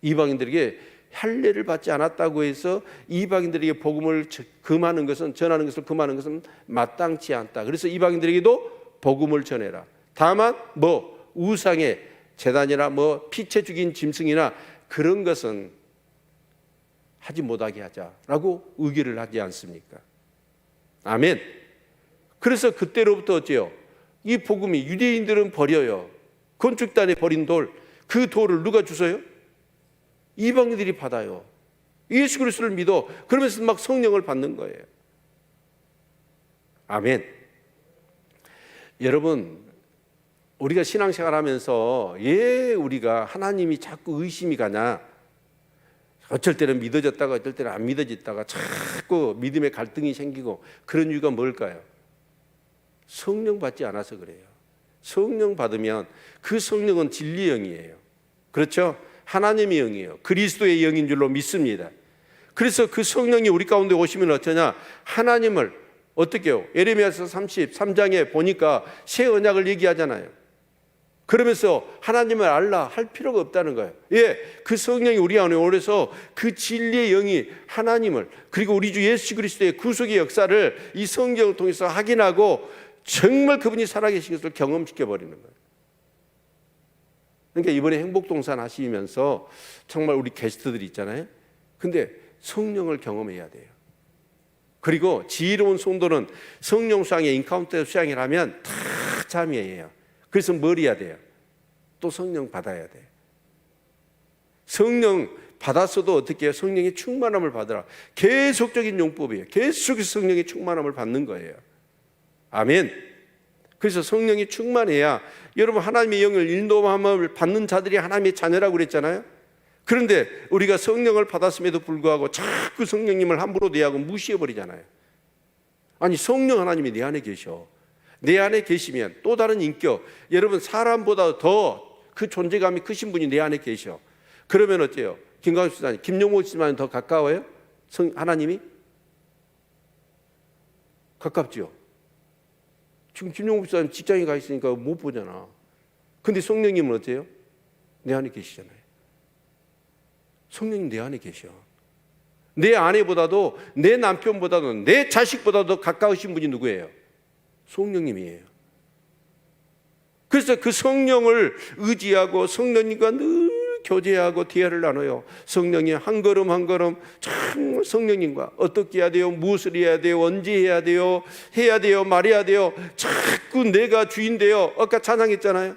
이방인들에게 할례를 받지 않았다고 해서 이방인들에게 복음을 금하는 것은, 전하는 것을 금하는 것은 마땅치 않다. 그래서 이방인들에게도 복음을 전해라. 다만 우상의 제단이나 피채 죽인 짐승이나 그런 것은 하지 못하게 하자라고 의결을 하지 않습니까? 아멘. 그래서 그때로부터 어째요? 이 복음이 유대인들은 버려요. 건축단에 버린 돌, 그 돌을 누가 주세요? 이방인들이 받아요. 예수 그리스도를 믿어. 그러면서 막 성령을 받는 거예요. 아멘. 여러분, 우리가 신앙생활 하면서 우리가 하나님이 자꾸 의심이 가냐? 어쩔 때는 믿어졌다가 어쩔 때는 안 믿어졌다가 자꾸 믿음의 갈등이 생기고 그런 이유가 뭘까요? 성령 받지 않아서 그래요. 성령 받으면 그 성령은 진리의 영이에요. 그렇죠? 하나님의 영이에요. 그리스도의 영인 줄로 믿습니다. 그래서 그 성령이 우리 가운데 오시면 어쩌냐? 하나님을 어떻게 해요? 에레미야서 33장에 보니까 새 언약을 얘기하잖아요. 그러면서 하나님을 알라 할 필요가 없다는 거예요. 그 성령이 우리 안에 오래서 그 진리의 영이 하나님을, 그리고 우리 주 예수 그리스도의 구속의 역사를 이 성경을 통해서 확인하고 정말 그분이 살아계신 것을 경험시켜 버리는 거예요. 그러니까 이번에 행복동산 하시면서 정말 우리 게스트들이 있잖아요. 근데 성령을 경험해야 돼요. 그리고 지혜로운 성도는 성령 수양의 인카운터 수양을 하면 다 참여해요. 그래서 뭘 해야 돼요? 또 성령 받아야 돼요. 성령 받았어도 어떻게 해요? 성령의 충만함을 받으라. 계속적인 용법이에요. 계속해서 성령의 충만함을 받는 거예요. 아멘. 그래서 성령이 충만해야, 여러분 하나님의 영을 인도함을 받는 자들이 하나님의 자녀라고 그랬잖아요. 그런데 우리가 성령을 받았음에도 불구하고 자꾸 성령님을 함부로 대하고 무시해버리잖아요. 아니, 성령 하나님이 내 안에 계셔. 내 안에 계시면 또 다른 인격, 여러분 사람보다 더 그 존재감이 크신 분이 내 안에 계셔. 그러면 어때요? 김광수 집사님, 김용호 집사님 더 가까워요? 하나님이? 가깝죠. 지금 김용국 목사님 직장에 가 있으니까 못 보잖아. 근데 성령님은 어때요? 내 안에 계시잖아요. 성령님 내 안에 계셔. 내 아내보다도, 내 남편보다도, 내 자식보다도 가까우신 분이 누구예요? 성령님이에요. 그래서 그 성령을 의지하고 성령님과 늘 교제하고 대화를 나눠요. 성령이 한 걸음 한 걸음 참 성령님과 어떻게 해야 돼요? 무엇을 해야 돼요? 언제 해야 돼요? 해야 돼요? 말해야 돼요? 자꾸 내가 주인 돼요. 아까 찬양했잖아요.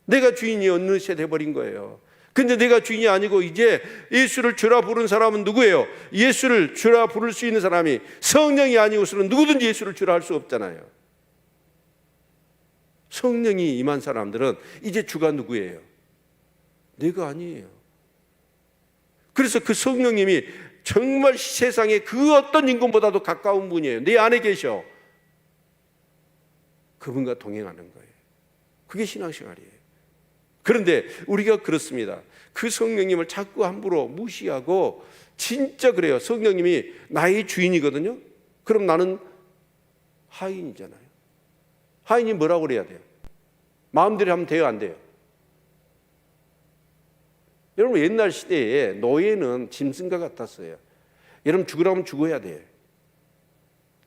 내가 주인이 어느새 돼버린 거예요. 근데 내가 주인이 아니고 이제 예수를 주라 부른 사람은 누구예요? 예수를 주라 부를 수 있는 사람이 성령이 아니고서는 누구든지 예수를 주라 할 수 없잖아요. 성령이 임한 사람들은 이제 주가 누구예요? 내가 아니에요. 그래서 그 성령님이 정말 세상에 그 어떤 인간보다도 가까운 분이에요. 내 안에 계셔. 그분과 동행하는 거예요. 그게 신앙생활이에요. 그런데 우리가 그렇습니다. 그 성령님을 자꾸 함부로 무시하고, 진짜 그래요. 성령님이 나의 주인이거든요. 그럼 나는 하인이잖아요. 하인이 뭐라고 그래야 돼요? 마음대로 하면 돼요, 안 돼요? 여러분, 옛날 시대에 노예는 짐승과 같았어요. 여러분, 죽으라면 죽어야 돼요.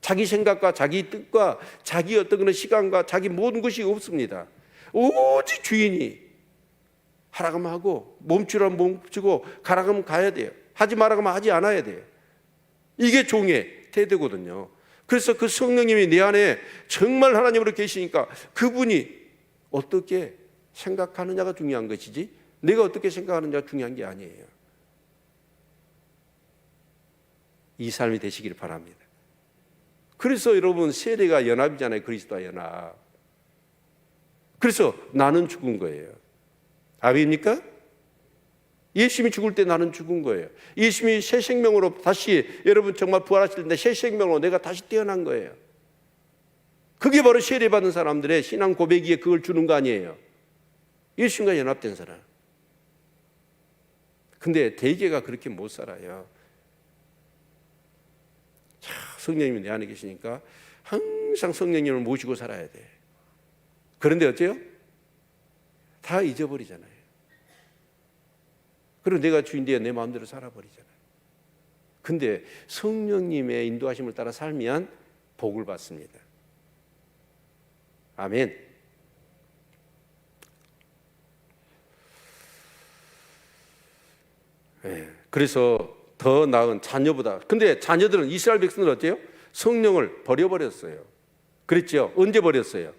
자기 생각과 자기 뜻과 자기 어떤 그런 시간과 자기 모든 것이 없습니다. 오직 주인이 하라고 하면 하고, 멈추라면 멈추고, 가라고 하면 가야 돼요. 하지 말라고 하면 하지 않아야 돼요. 이게 종의 태도거든요. 그래서 그 성령님이 내 안에 정말 하나님으로 계시니까 그분이 어떻게 생각하느냐가 중요한 것이지, 내가 어떻게 생각하느냐가 중요한 게 아니에요. 이 삶이 되시기를 바랍니다. 그래서 여러분, 세례가 연합이잖아요. 그리스도와 연합. 그래서 나는 죽은 거예요. 아멘입니까? 예수님이 죽을 때 나는 죽은 거예요. 예수님이 새 생명으로 다시, 여러분 정말 부활하실 때 새 생명으로 내가 다시 태어난 거예요. 그게 바로 세례받은 사람들의 신앙 고백이에 그걸 주는 거 아니에요. 예수님과 연합된 사람. 근데 대개가 그렇게 못 살아요. 자, 성령님이 내 안에 계시니까 항상 성령님을 모시고 살아야 돼. 그런데 어째요? 다 잊어버리잖아요. 그리고 내가 주인되어 내 마음대로 살아버리잖아요. 근데 성령님의 인도하심을 따라 살면 복을 받습니다. 아멘. 네, 그래서 더 나은 자녀보다. 근데 자녀들은, 이스라엘 백성들은 어때요? 성령을 버려버렸어요. 그랬죠? 언제 버렸어요?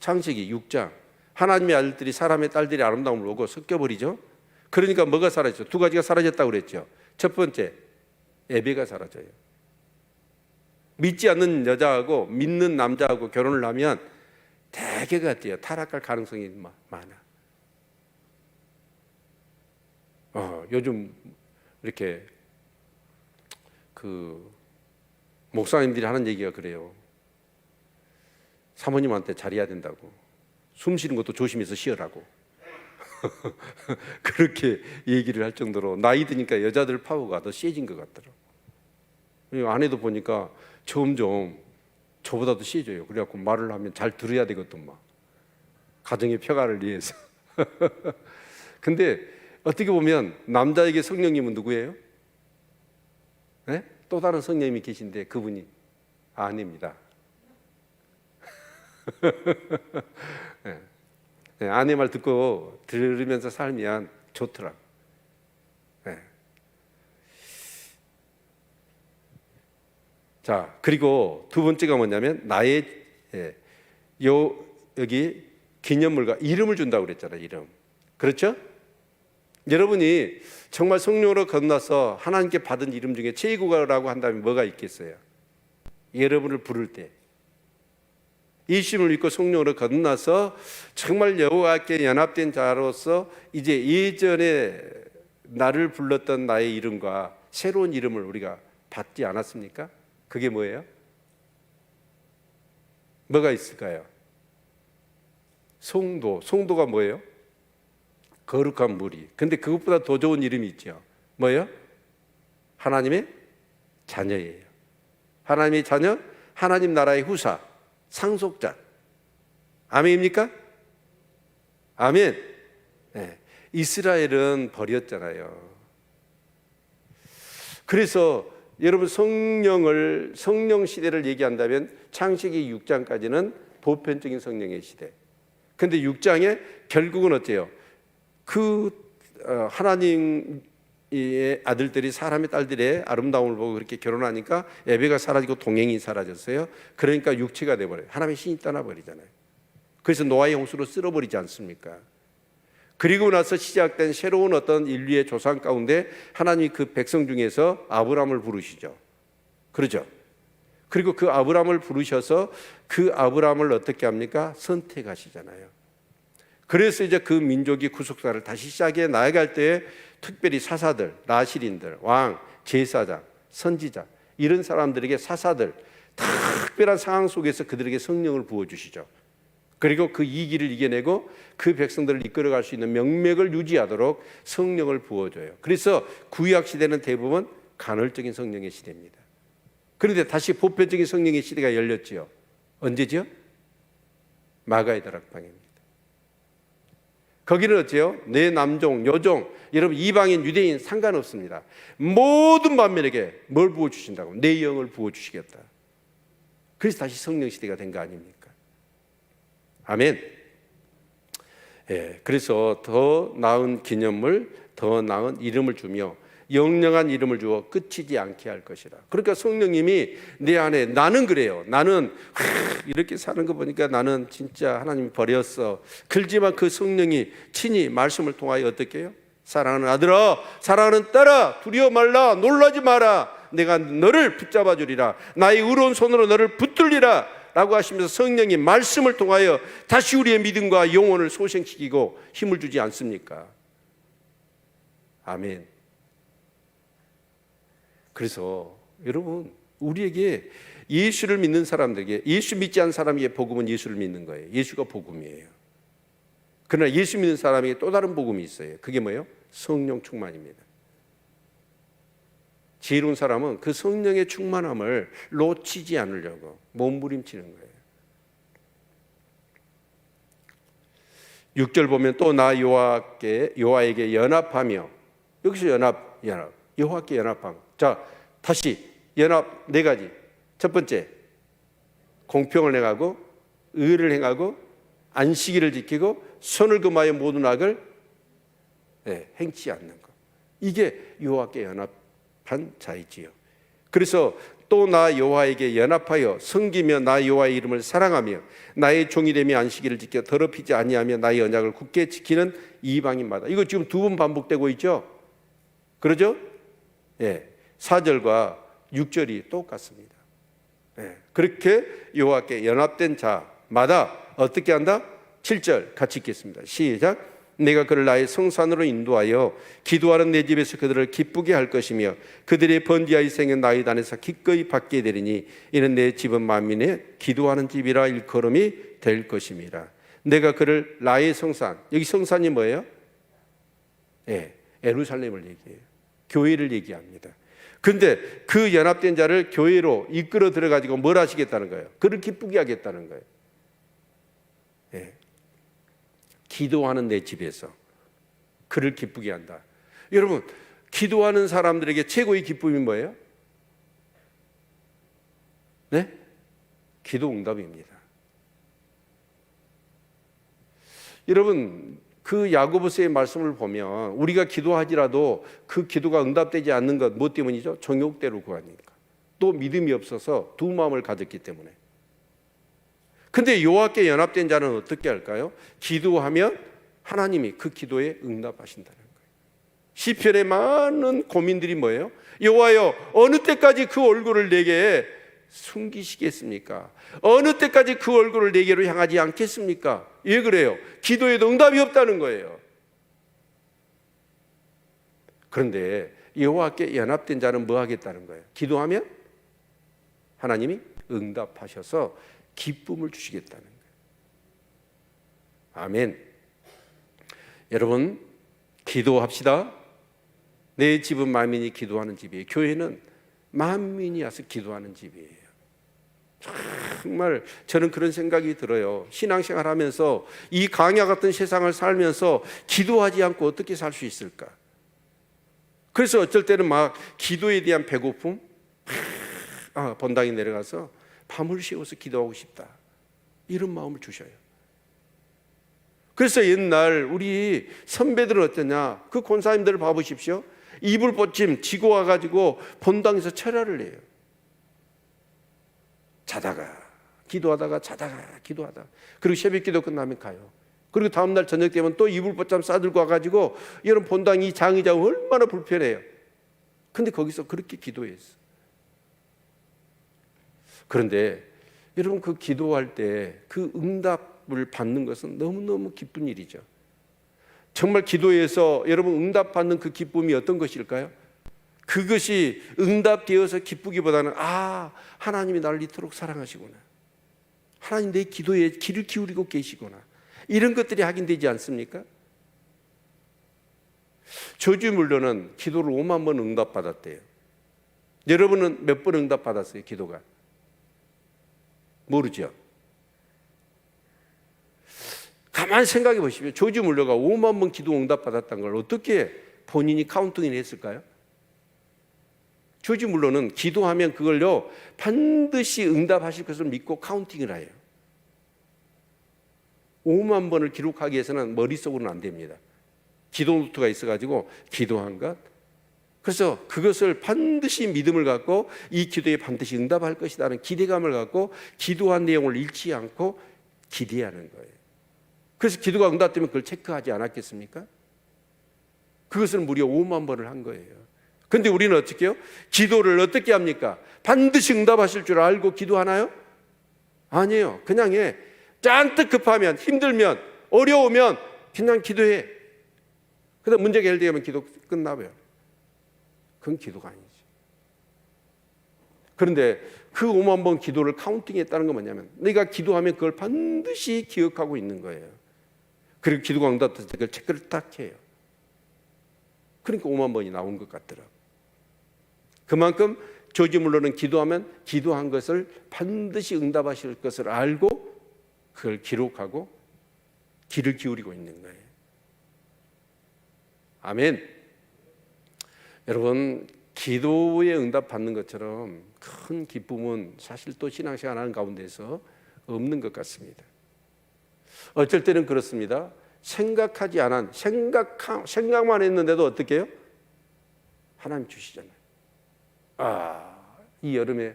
창세기 6장. 하나님의 아들들이 사람의 딸들이 아름다움을 보고 섞여버리죠. 그러니까 뭐가 사라졌죠? 두 가지가 사라졌다고 그랬죠. 첫 번째, 예배가 사라져요. 믿지 않는 여자하고 믿는 남자하고 결혼을 하면 대개가 어때요? 타락할 가능성이 많아. 요즘 이렇게 그 목사님들이 하는 얘기가 그래요. 사모님한테 잘해야 된다고. 숨 쉬는 것도 조심해서 쉬어라고. 그렇게 얘기를 할 정도로 나이 드니까 여자들 파워가 더 세진 것 같더라고. 아내도 보니까 점점 저보다도 세져요. 그래갖고 말을 하면 잘 들어야 되거든, 막. 가정의 평화를 위해서. 근데 어떻게 보면 남자에게 성령님은 누구예요? 네? 또 다른 성령님이 계신데 그분이 아내입니다. 네. 네, 아내 말 듣고 들으면서 살면 좋더라고. 네. 자, 그리고 두 번째가 뭐냐면 나의 여기 기념물과 이름을 준다고 그랬잖아요. 이름. 그렇죠? 여러분이 정말 성령으로 건너서 하나님께 받은 이름 중에 최고라고 한다면 뭐가 있겠어요? 여러분을 부를 때 예수님을 믿고 성령으로 건너서 정말 여호와께 연합된 자로서 이제 예전에 나를 불렀던 나의 이름과 새로운 이름을 우리가 받지 않았습니까? 그게 뭐예요? 뭐가 있을까요? 성도. 성도가 뭐예요? 거룩한 무리. 근데 그것보다 더 좋은 이름이 있죠. 뭐예요? 하나님의 자녀예요. 하나님의 자녀, 하나님 나라의 후사, 상속자. 아멘입니까? 아멘. 네. 이스라엘은 버렸잖아요. 그래서 여러분 성령 시대를 얘기한다면 창세기 6장까지는 보편적인 성령의 시대. 근데 6장에 결국은 어때요? 하나님의 아들들이 사람의 딸들의 아름다움을 보고 그렇게 결혼하니까 예배가 사라지고 동행이 사라졌어요. 그러니까 육체가 돼버려요. 하나님의 신이 떠나버리잖아요. 그래서 노아의 홍수로 쓸어버리지 않습니까? 그리고 나서 시작된 새로운 어떤 인류의 조상 가운데 하나님이 그 백성 중에서 아브라함을 부르시죠. 그렇죠? 그리고 그 아브라함을 부르셔서 그 아브라함을 어떻게 합니까? 선택하시잖아요. 그래서 이제 그 민족이 구속사를 다시 시작해 나아갈 때에 특별히 사사들, 나실인들, 왕, 제사장, 선지자 이런 사람들에게 사사들 특별한 상황 속에서 그들에게 성령을 부어주시죠. 그리고 그 이기를 이겨내고 그 백성들을 이끌어갈 수 있는 명맥을 유지하도록 성령을 부어줘요. 그래서 구약 시대는 대부분 간헐적인 성령의 시대입니다. 그런데 다시 보편적인 성령의 시대가 열렸지요. 언제죠? 마가의 다락방입니다. 거기는 어째요? 내 남종, 여종, 여러분 이방인, 유대인 상관없습니다. 모든 만민에게 뭘 부어주신다고? 내 영을 부어주시겠다. 그래서 다시 성령 시대가 된 거 아닙니까? 아멘. 예, 그래서 더 나은 기념물, 더 나은 이름을 주며 영영한 이름을 주어 끝이지 않게 할 것이라. 그러니까 성령님이 내 안에, 나는 그래요. 나는 이렇게 사는 거 보니까 나는 진짜 하나님이 버렸어. 그렇지만 그 성령이 친히 말씀을 통하여 어떻게 해요? 사랑하는 아들아, 사랑하는 딸아, 두려워 말라, 놀라지 마라. 내가 너를 붙잡아 주리라. 나의 의로운 손으로 너를 붙들리라 라고 하시면서 성령이 말씀을 통하여 다시 우리의 믿음과 영혼을 소생시키고 힘을 주지 않습니까? 아멘. 그래서 여러분, 우리에게 예수를 믿는 사람들에게, 예수 믿지 않은 사람에게 복음은 예수를 믿는 거예요. 예수가 복음이에요. 그러나 예수 믿는 사람에게 또 다른 복음이 있어요. 그게 뭐예요? 성령 충만입니다. 지혜로운 사람은 그 성령의 충만함을 놓치지 않으려고 몸부림치는 거예요. 6절 보면 또 나 여호와에게 연합하며, 여기서 연합 여호와께 연합함. 자, 다시 연합 네 가지. 첫 번째, 공평을 행하고 의를 행하고 안식일을 지키고 손을 금하여 모든 악을 행치 않는 것. 이게 여호와께 연합한 자이지요. 그래서 또 나 여호와에게 연합하여 섬기며 나 여호와의 이름을 사랑하며 나의 종이 되며 안식일을 지켜 더럽히지 아니하며 나의 언약을 굳게 지키는 이방인마다. 이거 지금 두 번 반복되고 있죠. 그러죠? 예, 4절과 6절이 똑같습니다. 예, 그렇게 여호와께 연합된 자마다 어떻게 한다? 7절 같이 읽겠습니다. 시작. 내가 그를 나의 성산으로 인도하여 기도하는 내 집에서 그들을 기쁘게 할 것이며 그들의 번지하여 생긴 나의 단에서 기꺼이 받게 되리니 이는 내 집은 만민의 기도하는 집이라 일컬음이 될 것임이라. 내가 그를 나의 성산, 여기 성산이 뭐예요? 예, 예루살렘을 얘기해요. 교회를 얘기합니다. 근데 그 연합된 자를 교회로 이끌어 들어가지고 뭘 하시겠다는 거예요? 그를 기쁘게 하겠다는 거예요. 예. 기도하는 내 집에서 그를 기쁘게 한다. 여러분, 기도하는 사람들에게 최고의 기쁨이 뭐예요? 네? 기도 응답입니다. 여러분, 그 야고보서의 말씀을 보면 우리가 기도하지라도 그 기도가 응답되지 않는 것, 뭐 때문이죠? 정욕대로 구하니까. 또 믿음이 없어서 두 마음을 가졌기 때문에. 근데 여호와께 연합된 자는 어떻게 할까요? 기도하면 하나님이 그 기도에 응답하신다는 거예요. 시편의 많은 고민들이 뭐예요? 여호와여, 어느 때까지 그 얼굴을 내게 숨기시겠습니까? 어느 때까지 그 얼굴을 내게로 향하지 않겠습니까? 왜 그래요? 기도에도 응답이 없다는 거예요. 그런데 여호와께 연합된 자는 뭐 하겠다는 거예요? 기도하면 하나님이 응답하셔서 기쁨을 주시겠다는 거예요. 아멘. 여러분, 기도합시다. 내 집은 만민이 기도하는 집이에요. 교회는 만민이 와서 기도하는 집이에요. 정말 저는 그런 생각이 들어요. 신앙생활 하면서 이 광야 같은 세상을 살면서 기도하지 않고 어떻게 살 수 있을까? 그래서 어쩔 때는 막 기도에 대한 배고픔, 본당에 내려가서 밤을 새워서 기도하고 싶다, 이런 마음을 주셔요. 그래서 옛날 우리 선배들은 어떠냐, 그 권사님들을 봐보십시오. 이불 받침 지고 와가지고 본당에서 철야를 해요. 자다가 기도하다가 자다가 기도하다가, 그리고 새벽 기도 끝나면 가요. 그리고 다음날 저녁 되면 또 이불 받침 싸들고 와가지고, 여러분 본당 이 장의장 얼마나 불편해요. 근데 거기서 그렇게 기도했어. 그런데 여러분, 그 기도할 때 그 응답을 받는 것은 너무너무 기쁜 일이죠. 정말 기도에서 여러분 응답받는 그 기쁨이 어떤 것일까요? 그것이 응답되어서 기쁘기보다는, 하나님이 나를 이토록 사랑하시구나, 하나님 내 기도에 귀를 기울이고 계시구나, 이런 것들이 확인되지 않습니까? 조지 물러는 기도를 5만 번 응답받았대요. 여러분은 몇 번 응답받았어요? 기도가 모르죠? 가만히 생각해 보십시오. 조지 물러가 5만 번 기도 응답받았다는 걸 어떻게 본인이 카운팅을 했을까요? 조지 물러는 기도하면 그걸요 반드시 응답하실 것을 믿고 카운팅을 해요. 5만 번을 기록하기 위해서는 머릿속으로는 안 됩니다. 기도 노트가 있어가지고 기도한 것, 그래서 그것을 반드시 믿음을 갖고 이 기도에 반드시 응답할 것이라는 기대감을 갖고 기도한 내용을 잃지 않고 기대하는 거예요. 그래서 기도가 응답되면 그걸 체크하지 않았겠습니까? 그것을 무려 5만 번을 한 거예요. 그런데 우리는 어떻게 해요? 기도를 어떻게 합니까? 반드시 응답하실 줄 알고 기도하나요? 아니에요. 그냥 해. 잔뜩 급하면, 힘들면, 어려우면 그냥 기도해. 그다음 문제가 해결되면 기도 끝나고요. 그건 기도가 아니지. 그런데 그 5만 번 기도를 카운팅했다는 건 뭐냐면, 내가 기도하면 그걸 반드시 기억하고 있는 거예요. 그리고 기도가 응답될 때 그걸 체크를 딱 해요. 그러니까 5만 번이 나온 것 같더라고요. 그만큼 조지 물러는 기도하면 기도한 것을 반드시 응답하실 것을 알고 그걸 기록하고 귀를 기울이고 있는 거예요. 아멘. 여러분, 기도에 응답받는 것처럼 큰 기쁨은 사실 또 신앙생활 하는 가운데서 없는 것 같습니다. 어쩔 때는 그렇습니다. 생각하지 않은, 생각만 했는데도 어떻게 해요? 하나님 주시잖아요. 이 여름에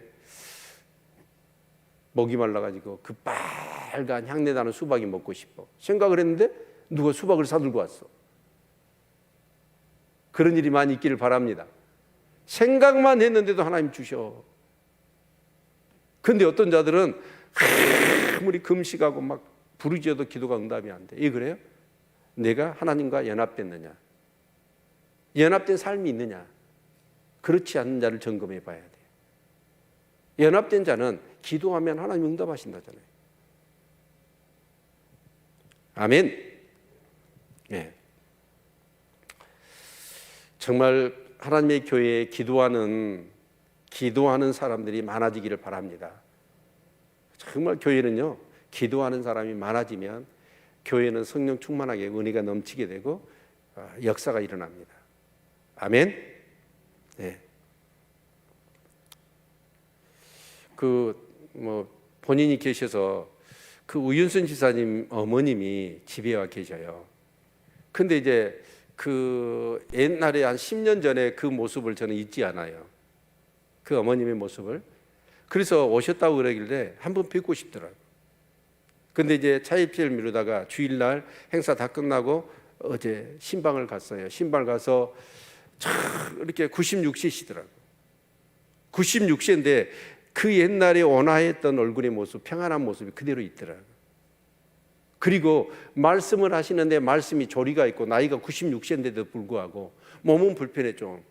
목이 말라가지고 그 빨간 향내 나는 수박이 먹고 싶어. 생각을 했는데 누가 수박을 사들고 왔어. 그런 일이 많이 있기를 바랍니다. 생각만 했는데도 하나님 주셔. 그런데 어떤 자들은 아무리 금식하고 막 부르짖어도 기도가 응답이 안 돼. 왜 그래요? 내가 하나님과 연합됐느냐, 연합된 삶이 있느냐. 그렇지 않는 자를 점검해 봐야 돼요. 연합된 자는 기도하면 하나님 응답하신다잖아요. 아멘. 네. 정말 하나님의 교회에 기도하는 사람들이 많아지기를 바랍니다. 정말 교회는요, 기도하는 사람이 많아지면 교회는 성령 충만하게 은혜가 넘치게 되고 역사가 일어납니다. 아멘. 네. 본인이 계셔서 그 우윤선 지사님 어머님이 집에 와 계셔요. 근데 이제 그 옛날에 한 10년 전에 그 모습을 저는 잊지 않아요. 그 어머님의 모습을. 그래서 오셨다고 그러길래 한번 뵙고 싶더라고요. 근데 이제 차일피일 미루다가 주일날 행사 다 끝나고 어제 신방을 갔어요. 신방을 가서 이렇게 96세시더라고요. 96세인데 그 옛날에 온화했던 얼굴의 모습, 평안한 모습이 그대로 있더라고요. 그리고 말씀을 하시는데 말씀이 조리가 있고 나이가 96세인데도 불구하고 몸은 불편해 좀.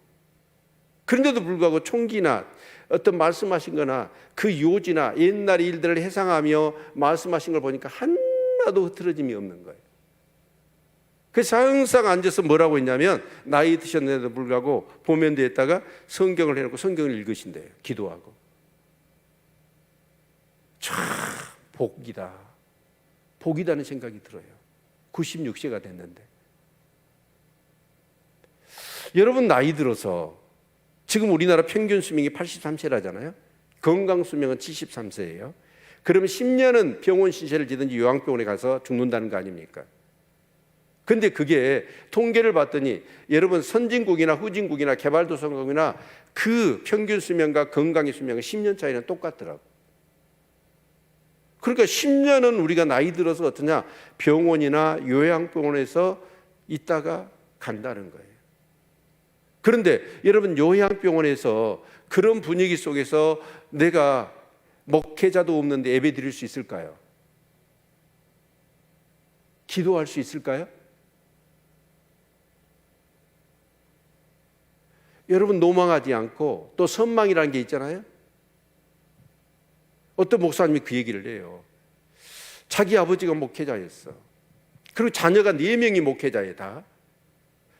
그런데도 불구하고 총기나 어떤 말씀하신 거나 그 요지나 옛날 일들을 회상하며 말씀하신 걸 보니까 하나도 흐트러짐이 없는 거예요. 그래서 항상 앉아서 뭐라고 했냐면 나이 드셨는데도 불구하고 보면대에다가 성경을 해놓고 성경을 읽으신대요. 기도하고. 참 복이다. 복이다는 생각이 들어요. 96세가 됐는데. 여러분 나이 들어서 지금 우리나라 평균 수명이 83세라잖아요. 건강 수명은 73세예요. 그러면 10년은 병원 신세를 지든지 요양병원에 가서 죽는다는 거 아닙니까? 근데 그게 통계를 봤더니 여러분 선진국이나 후진국이나 개발도상국이나 그 평균 수명과 건강의 수명은 10년 차이는 똑같더라고. 그러니까 10년은 우리가 나이 들어서 어떠냐? 병원이나 요양병원에서 있다가 간다는 거예요. 그런데 여러분 요양병원에서 그런 분위기 속에서 내가 목회자도 없는데 예배 드릴 수 있을까요? 기도할 수 있을까요? 여러분 노망하지 않고 또 선망이라는 게 있잖아요. 어떤 목사님이 그 얘기를 해요. 자기 아버지가 목회자였어. 그리고 자녀가 4명이 목회자에 다.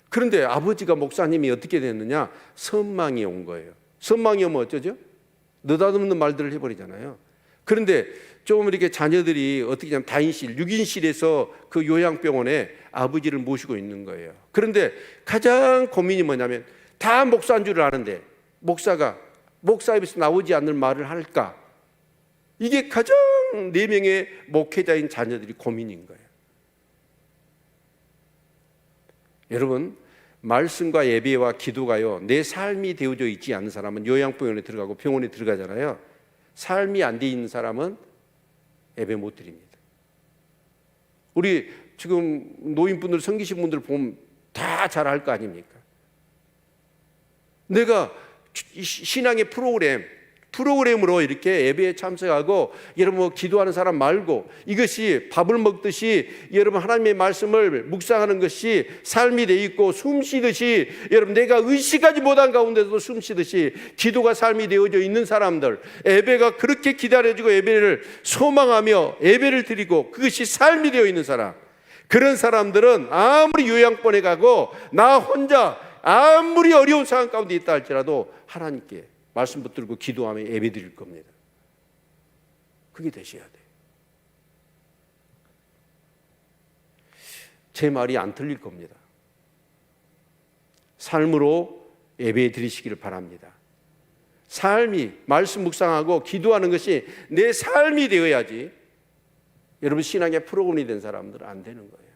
그런데 아버지가 목사님이 어떻게 됐느냐? 선망이 온 거예요. 선망이 오면 어쩌죠? 느닷없는 말들을 해버리잖아요. 그런데 좀 이렇게 자녀들이 어떻게 하냐면 다인실, 6인실에서 그 요양병원에 아버지를 모시고 있는 거예요. 그런데 가장 고민이 뭐냐면 다 목사인 줄 아는데 목사가 목사 입에서 나오지 않는 말을 할까? 이게 가장 4명의 목회자인 자녀들이 고민인 거예요. 여러분 말씀과 예배와 기도가요 내 삶이 되어져 있지 않은 사람은 요양병원에 들어가고 병원에 들어가잖아요. 삶이 안 돼 있는 사람은 예배 못 드립니다. 우리 지금 노인분들 섬기신 분들 보면 다 잘 알 거 아닙니까? 내가 신앙의 프로그램으로 이렇게 예배에 참석하고 여러분 뭐 기도하는 사람 말고 이것이 밥을 먹듯이 여러분 하나님의 말씀을 묵상하는 것이 삶이 돼 있고 숨 쉬듯이 여러분 내가 의식하지 못한 가운데서도 숨 쉬듯이 기도가 삶이 되어져 있는 사람들, 예배가 그렇게 기다려지고 예배를 소망하며 예배를 드리고 그것이 삶이 되어 있는 사람, 그런 사람들은 아무리 요양병원에 가고 나 혼자 아무리 어려운 상황 가운데 있다 할지라도 하나님께 말씀 붙들고 기도하며 예배 드릴 겁니다. 그게 되셔야 돼요. 제 말이 안 틀릴 겁니다. 삶으로 예배 드리시기를 바랍니다. 삶이 말씀 묵상하고 기도하는 것이 내 삶이 되어야지 여러분 신앙의 프로그램이 된 사람들은 안 되는 거예요.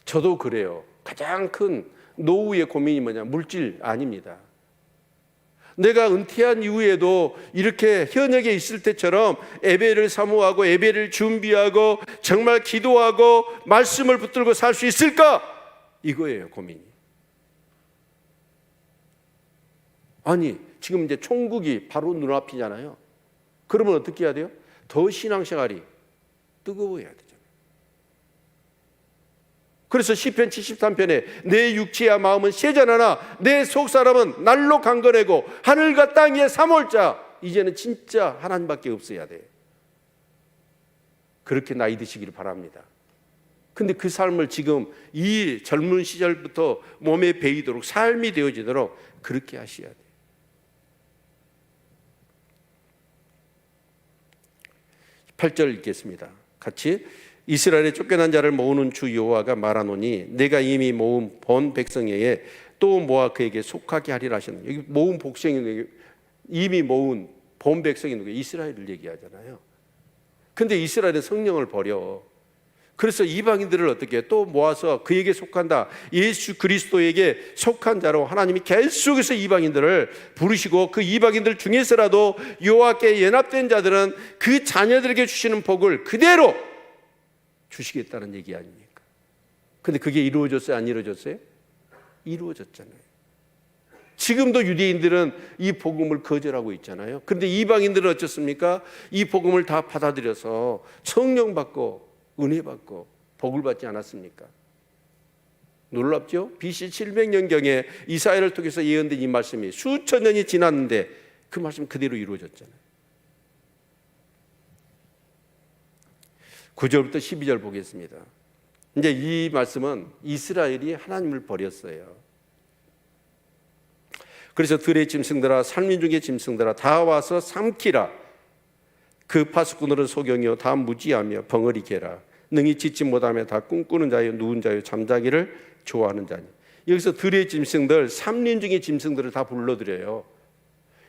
저도 그래요. 가장 큰 노후의 고민이 뭐냐? 물질 아닙니다. 내가 은퇴한 이후에도 이렇게 현역에 있을 때처럼 예배를 사모하고 예배를 준비하고 정말 기도하고 말씀을 붙들고 살 수 있을까? 이거예요, 고민이. 아니, 지금 이제 총국이 바로 눈앞이잖아요. 그러면 어떻게 해야 돼요? 더 신앙생활이 뜨거워야 되죠. 그래서 시편 73편에 내 육체와 마음은 세잔하나 내 속사람은 날로 강건하고 하늘과 땅 위에 사몰자. 이제는 진짜 하나님밖에 없어야 돼요. 그렇게 나이 드시기를 바랍니다. 근데 그 삶을 지금 이 젊은 시절부터 몸에 배이도록 삶이 되어지도록 그렇게 하셔야 돼요. 8절 읽겠습니다. 같이. 이스라엘의 쫓겨난 자를 모으는 주 여호와가 말하노니 내가 이미 모은 본 백성에게 또 모아 그에게 속하게 하리라 하셨느니, 여기 모은 복성이 이미 모은 본 백성이 누구예요? 이스라엘을 얘기하잖아요. 근데 이스라엘은 성령을 버려. 그래서 이방인들을 어떻게 또 모아서 그에게 속한다, 예수 그리스도에게 속한 자로 하나님이 계속해서 이방인들을 부르시고 그 이방인들 중에서라도 여호와께 연합된 자들은 그 자녀들에게 주시는 복을 그대로 주시겠다는 얘기 아닙니까? 근데 그게 이루어졌어요? 안 이루어졌어요? 이루어졌잖아요. 지금도 유대인들은 이 복음을 거절하고 있잖아요. 그런데 이방인들은 어쩌습니까? 이 복음을 다 받아들여서 성령 받고 은혜 받고 복을 받지 않았습니까? 놀랍죠? BC 700년경에 이사야를 통해서 예언된 이 말씀이 수천 년이 지났는데 그 말씀 그대로 이루어졌잖아요. 9절부터 12절 보겠습니다. 이제 이 말씀은 이스라엘이 하나님을 버렸어요. 그래서 들의 짐승들아 산민 중의 짐승들아 다 와서 삼키라. 그 파수꾼들은 소경이요 다 무지하며 벙어리게 해라. 능히 짓지 못하며 다 꿈꾸는 자요 누운 자요 잠자기를 좋아하는 자니. 여기서 들의 짐승들 삼림 중의 짐승들을 다 불러들여요.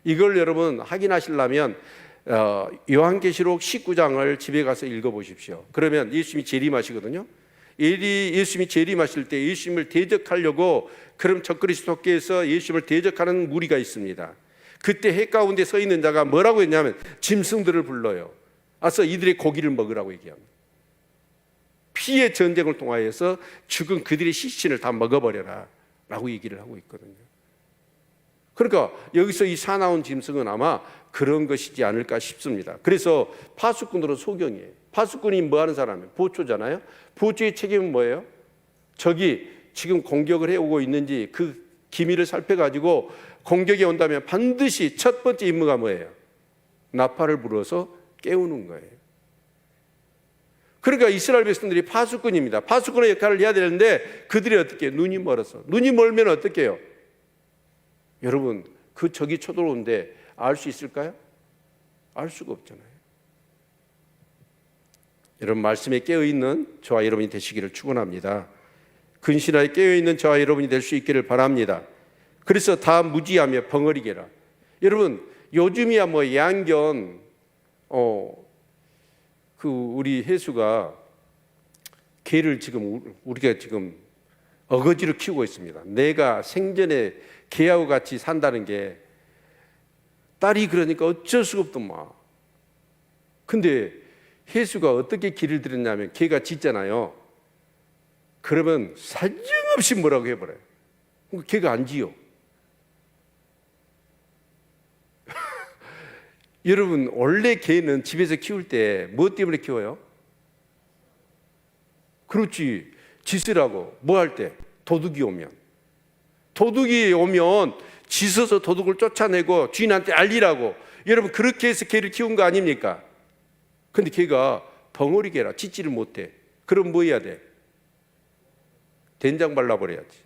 이걸 여러분 확인하시려면 요한계시록 19장을 집에 가서 읽어보십시오. 그러면 예수님이 재림하시거든요. 예수님이 재림하실 때 예수님을 대적하려고 그럼 적그리스도께서 예수님을 대적하는 무리가 있습니다. 그때 해 가운데 서 있는 자가 뭐라고 했냐면 짐승들을 불러요. 와서 이들의 고기를 먹으라고 얘기합니다. 피의 전쟁을 통하여서 죽은 그들의 시신을 다 먹어버려라 라고 얘기를 하고 있거든요. 그러니까 여기서 이 사나운 짐승은 아마 그런 것이지 않을까 싶습니다. 그래서 파수꾼들은 소경이에요. 파수꾼이 뭐 하는 사람이에요? 보초잖아요. 보초의 책임은 뭐예요? 적이 지금 공격을 해오고 있는지 그 기미를 살펴가지고 공격이 온다면 반드시 첫 번째 임무가 뭐예요? 나팔을 불어서 깨우는 거예요. 그러니까 이스라엘 백성들이 파수꾼입니다. 파수꾼의 역할을 해야 되는데 그들이 어떻게 해요? 눈이 멀어서. 눈이 멀면 어떻게 해요? 여러분 그 적이 쳐들어오는데 알 수 있을까요? 알 수가 없잖아요. 여러분 말씀에 깨어있는 저와 여러분이 되시기를 축원합니다. 근신하에 깨어있는 저와 여러분이 될 수 있기를 바랍니다. 그래서 다 무지하며 벙어리게라. 여러분 요즘이야 뭐 양견 우리 혜수가 개를 지금 우리가 지금 어거지로 키우고 있습니다. 내가 생전에 개하고 같이 산다는 게 딸이 그러니까 어쩔 수가 없더만. 근데 혜수가 어떻게 길을 들였냐면 개가 짖잖아요. 그러면 사정없이 뭐라고 해버려요. 개가 안 짖어. 여러분 원래 개는 집에서 키울 때 뭐 때문에 키워요? 그렇지, 짖으라고. 뭐 할 때? 도둑이 오면 짖어서 도둑을 쫓아내고 주인한테 알리라고. 여러분 그렇게 해서 개를 키운 거 아닙니까? 근데 개가 벙어리 개라 짖지를 못해. 그럼 뭐 해야 돼? 된장 발라버려야지.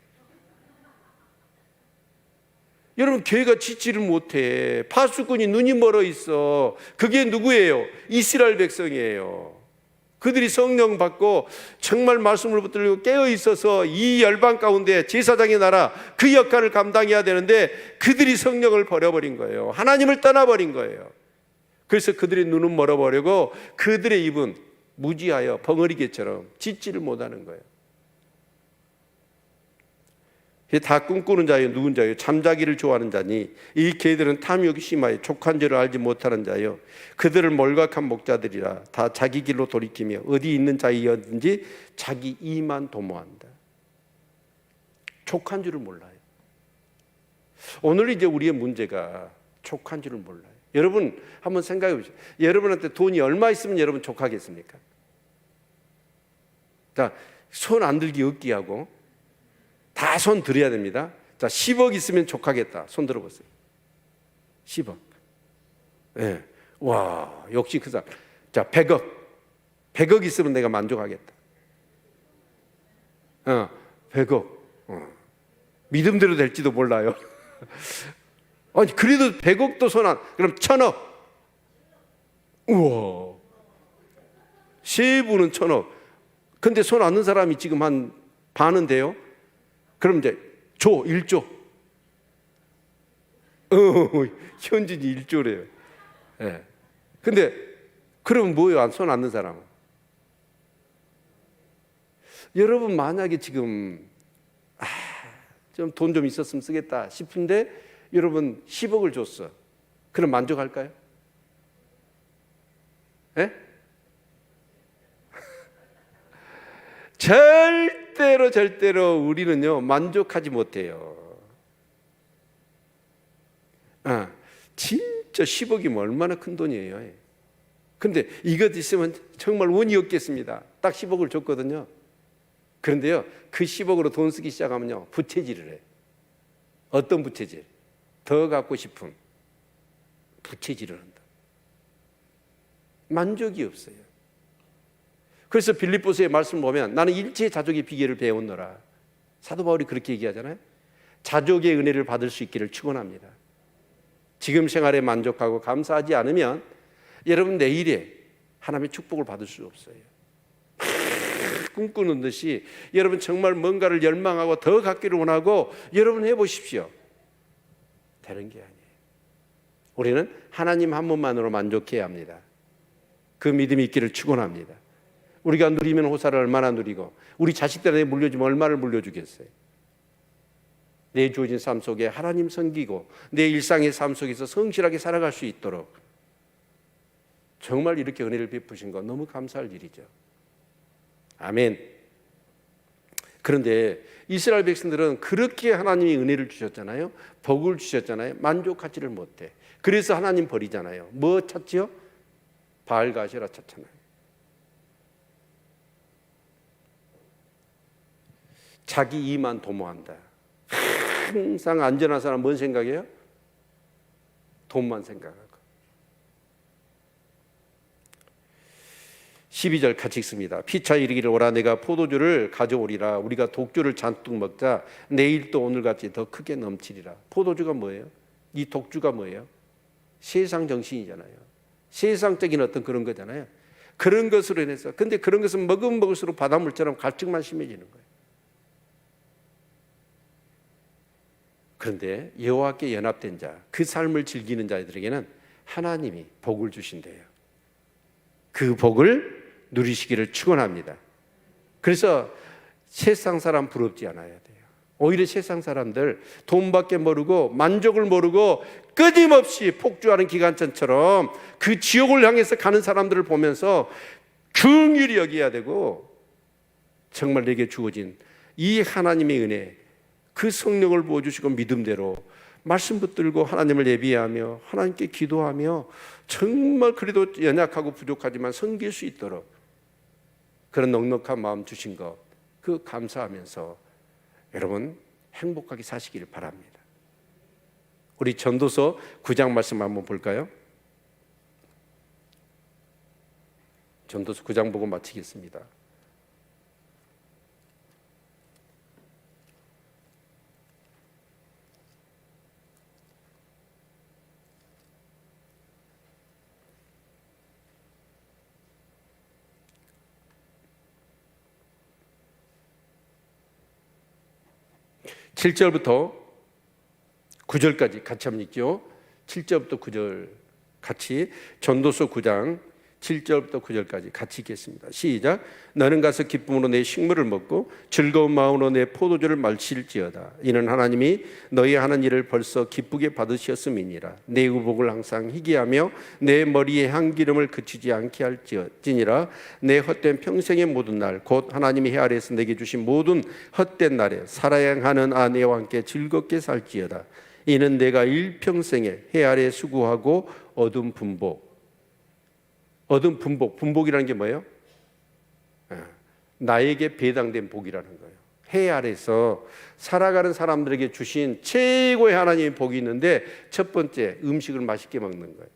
여러분 개가 짖지를 못해. 파수꾼이 눈이 멀어 있어. 그게 누구예요? 이스라엘 백성이에요. 그들이 성령 받고 정말 말씀을 붙들고 깨어 있어서 이 열방 가운데 제사장의 나라 그 역할을 감당해야 되는데 그들이 성령을 버려버린 거예요. 하나님을 떠나버린 거예요. 그래서 그들의 눈은 멀어버리고 그들의 입은 무지하여 벙어리개처럼 짖지를 못하는 거예요. 다 꿈꾸는 자요 누운 자요 잠자기를 좋아하는 자니 이 개들은 탐욕이 심하여 족한 줄을 알지 못하는 자요 그들을 몰각한 목자들이라 다 자기 길로 돌이키며 어디 있는 자이든지 자기 이만 도모한다. 족한 줄을 몰라요. 오늘 이제 우리의 문제가 족한 줄을 몰라요. 여러분 한번 생각해 보세요. 여러분한테 돈이 얼마 있으면 여러분 족하겠습니까? 자, 손 안 들기 없기 하고 다 손 들어야 됩니다. 자, 10억 있으면 족하겠다. 손 들어보세요. 10억. 네. 와, 역시 그 사람. 자, 100억. 100억 있으면 내가 만족하겠다. 100억. 믿음대로 될지도 몰라요. 아니, 그래도 100억도 손 안, 그럼 1000억. 우와. 세 분은 1000억. 근데 손 안 넣는 사람이 지금 한 반은 돼요? 그럼 이제 1조. 현진이 1조래요. 예. 근데 그럼 뭐예요? 손 안 넣는 사람은? 여러분 만약에 지금 좀 돈 좀 있었으면 쓰겠다 싶은데 여러분 10억을 줬어. 그럼 만족할까요? 예? 절대로 우리는요 만족하지 못해요. 진짜 10억이면 얼마나 큰 돈이에요. 근데 이것 있으면 정말 운이 없겠습니다. 딱 10억을 줬거든요. 그런데요 그 10억으로 돈 쓰기 시작하면요 부채질을 해요. 어떤 부채질? 더 갖고 싶은 부채질을 한다. 만족이 없어요. 그래서 빌립보서의 말씀을 보면 나는 일체 자족의 비결을 배웠노라. 사도 바울이 그렇게 얘기하잖아요. 자족의 은혜를 받을 수 있기를 축원합니다. 지금 생활에 만족하고 감사하지 않으면 여러분 내일에 하나님의 축복을 받을 수 없어요. 꿈꾸는 듯이 여러분 정말 뭔가를 열망하고 더 갖기를 원하고 여러분 해보십시오. 되는 게 아니에요. 우리는 하나님 한 분만으로 만족해야 합니다. 그 믿음이 있기를 축원합니다. 우리가 누리면 호사를 얼마나 누리고 우리 자식들한테 물려주면 얼마를 물려주겠어요. 내 주어진 삶 속에 하나님 섬기고 내 일상의 삶 속에서 성실하게 살아갈 수 있도록 정말 이렇게 은혜를 베푸신 거 너무 감사할 일이죠. 아멘. 그런데 이스라엘 백성들은 그렇게 하나님이 은혜를 주셨잖아요. 복을 주셨잖아요. 만족하지를 못해. 그래서 하나님 버리잖아요. 뭐 찾지요? 바알과 아세라 찾잖아요. 자기 이만 도모한다. 항상 안전한 사람 뭔 생각이에요? 돈만 생각하고. 12절 같이 읽습니다. 피차 이르기를 오라 내가 포도주를 가져오리라. 우리가 독주를 잔뜩 먹자. 내일 또 오늘같이 더 크게 넘치리라. 포도주가 뭐예요? 이 독주가 뭐예요? 세상 정신이잖아요. 세상적인 어떤 그런 거잖아요. 그런 것으로 인해서. 근데 그런 것은 먹으면 먹을수록 바닷물처럼 갈증만 심해지는 거예요. 그런데 여호와께 연합된 자, 그 삶을 즐기는 자들에게는 하나님이 복을 주신대요. 그 복을 누리시기를 축원합니다. 그래서 세상 사람 부럽지 않아야 돼요. 오히려 세상 사람들 돈밖에 모르고 만족을 모르고 끊임없이 폭주하는 기관차처럼 그 지옥을 향해서 가는 사람들을 보면서 긍휼히 여겨야 되고 정말 내게 주어진 이 하나님의 은혜, 그 성령을 부어주시고 믿음대로 말씀 붙들고 하나님을 예비하며 하나님께 기도하며 정말 그래도 연약하고 부족하지만 섬길 수 있도록 그런 넉넉한 마음 주신 것, 그 감사하면서 여러분 행복하게 사시기를 바랍니다. 우리 전도서 9장 말씀 한번 볼까요? 전도서 9장 보고 마치겠습니다. 7절부터 9절까지 같이 한번 읽죠. 7절부터 9절 같이 전도서 9장 7절부터 9절까지 같이 읽겠습니다. 시작. 너는 가서 기쁨으로 내 식물을 먹고 즐거운 마음으로 내 포도주를 마실지어다. 이는 하나님이 너희 하는 일을 벌써 기쁘게 받으셨음이니라. 내 의복을 항상 희귀하며 내 머리에 향기름을 그치지 않게 할지니라. 내 헛된 평생의 모든 날 곧 하나님이 해 아래에서 내게 주신 모든 헛된 날에 사랑하는 아내와 함께 즐겁게 살지어다. 이는 내가 일평생에 해 아래 수고하고 얻은 분복. 얻은 분복이라는 게 뭐예요? 나에게 배당된 복이라는 거예요. 해 아래서 살아가는 사람들에게 주신 최고의 하나님의 복이 있는데 첫 번째 음식을 맛있게 먹는 거예요.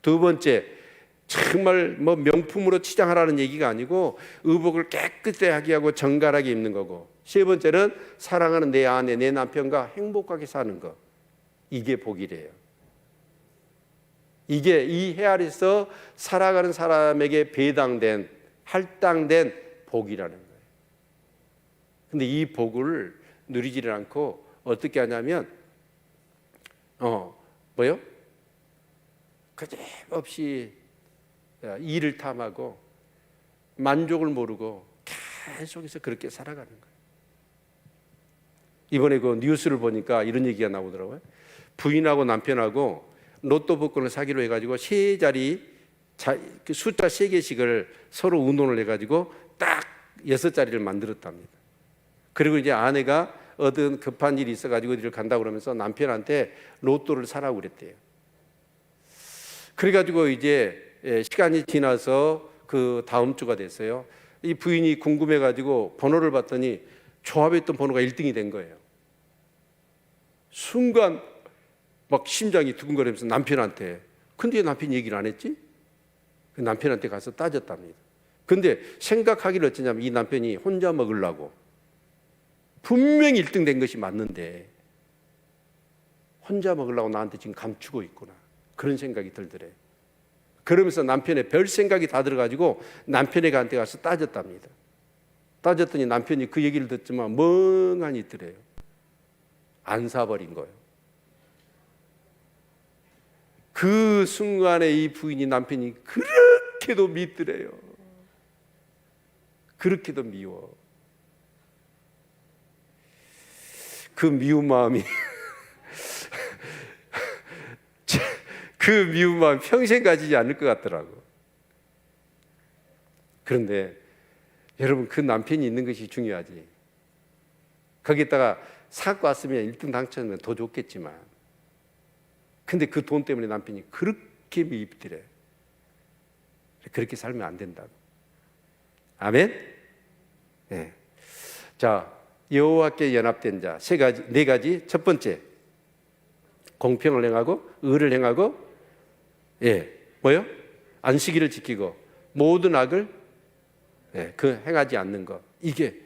두 번째 정말 뭐 명품으로 치장하라는 얘기가 아니고 의복을 깨끗하게 하고 정갈하게 입는 거고, 세 번째는 사랑하는 내 아내 내 남편과 행복하게 사는 거. 이게 복이래요. 이게 이 해 아래서 살아가는 사람에게 배당된 할당된 복이라는 거예요. 근데 이 복을 누리지를 않고 어떻게 하냐면 뭐요? 그집없이 일을 탐하고 만족을 모르고 계속해서 그렇게 살아가는 거예요. 이번에 그 뉴스를 보니까 이런 얘기가 나오더라고요. 부인하고 남편하고 로또 복권을 사기로 해가지고 세 자리 숫자 3개씩을 서로 운운을 해가지고 딱 6자리를 만들었답니다. 그리고 이제 아내가 얻은 급한 일이 있어가지고 어디를 간다고 그러면서 남편한테 로또를 사라고 그랬대요. 그래가지고 이제 시간이 지나서 그 다음 주가 됐어요. 이 부인이 궁금해가지고 번호를 봤더니 조합했던 번호가 1등이 된 거예요. 순간 막 심장이 두근거리면서 남편한테, 근데 왜 남편이 얘기를 안 했지? 남편한테 가서 따졌답니다. 근데 생각하기를 어쩌냐면 이 남편이 혼자 먹으려고 분명히 1등 된 것이 맞는데 혼자 먹으려고 나한테 지금 감추고 있구나, 그런 생각이 들더래요. 그러면서 남편의 별 생각이 다 들어가지고 남편에게 가서 따졌답니다. 따졌더니 남편이 그 얘기를 듣지만 멍하니 있더래요. 안 사버린 거예요. 그 순간에 이 부인이 남편이 그렇게도 믿더래요. 그렇게도 미워. 그 미운 마음이 그 미운 마음 평생 가지지 않을 것 같더라고. 그런데 여러분, 그 남편이 있는 것이 중요하지. 거기다가 사고 왔으면 1등 당첨이면 더 좋겠지만, 근데 그 돈 때문에 남편이 그렇게 미입더래. 그렇게 살면 안 된다고. 아멘. 네. 자, 여호와께 연합된 자 네 가지. 첫 번째, 공평을 행하고 의를 행하고, 뭐요? 안식일을 지키고 모든 악을 행하지 않는 것. 이게,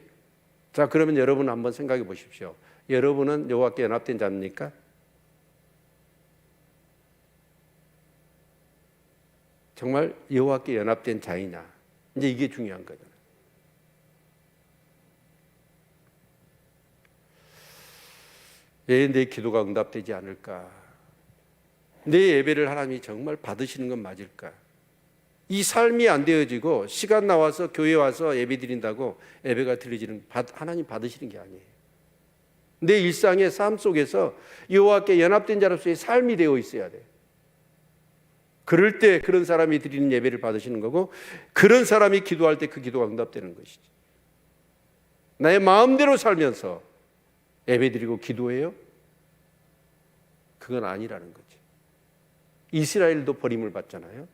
자, 그러면 여러분 한번 생각해 보십시오. 여러분은 여호와께 연합된 자입니까? 정말 여호와께 연합된 자이냐? 이제 이게 중요한 거잖아요. 내 기도가 응답되지 않을까? 내 예배를 하나님이 정말 받으시는 건 맞을까? 이 삶이 안 되어지고 시간 나와서 교회 와서 예배 드린다고 예배가 드려지는, 하나님 받으시는 게 아니에요. 내 일상의 삶 속에서 여호와께 연합된 자로서의 삶이 되어 있어야 돼. 그럴 때 그런 사람이 드리는 예배를 받으시는 거고, 그런 사람이 기도할 때 그 기도가 응답되는 것이지. 나의 마음대로 살면서 예배 드리고 기도해요? 그건 아니라는 거지. 이스라엘도 버림을 받잖아요.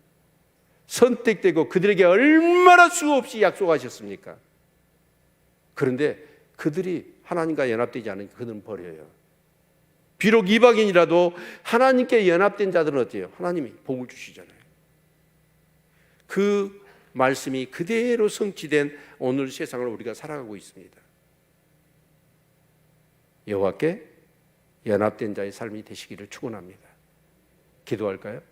선택되고 그들에게 얼마나 수없이 약속하셨습니까? 그런데 그들이 하나님과 연합되지 않으니까 그들은 버려요. 비록 이방인이라도 하나님께 연합된 자들은 어때요? 하나님이 복을 주시잖아요. 그 말씀이 그대로 성취된 오늘 세상을 우리가 살아가고 있습니다. 여호와께 연합된 자의 삶이 되시기를 축원합니다. 기도할까요?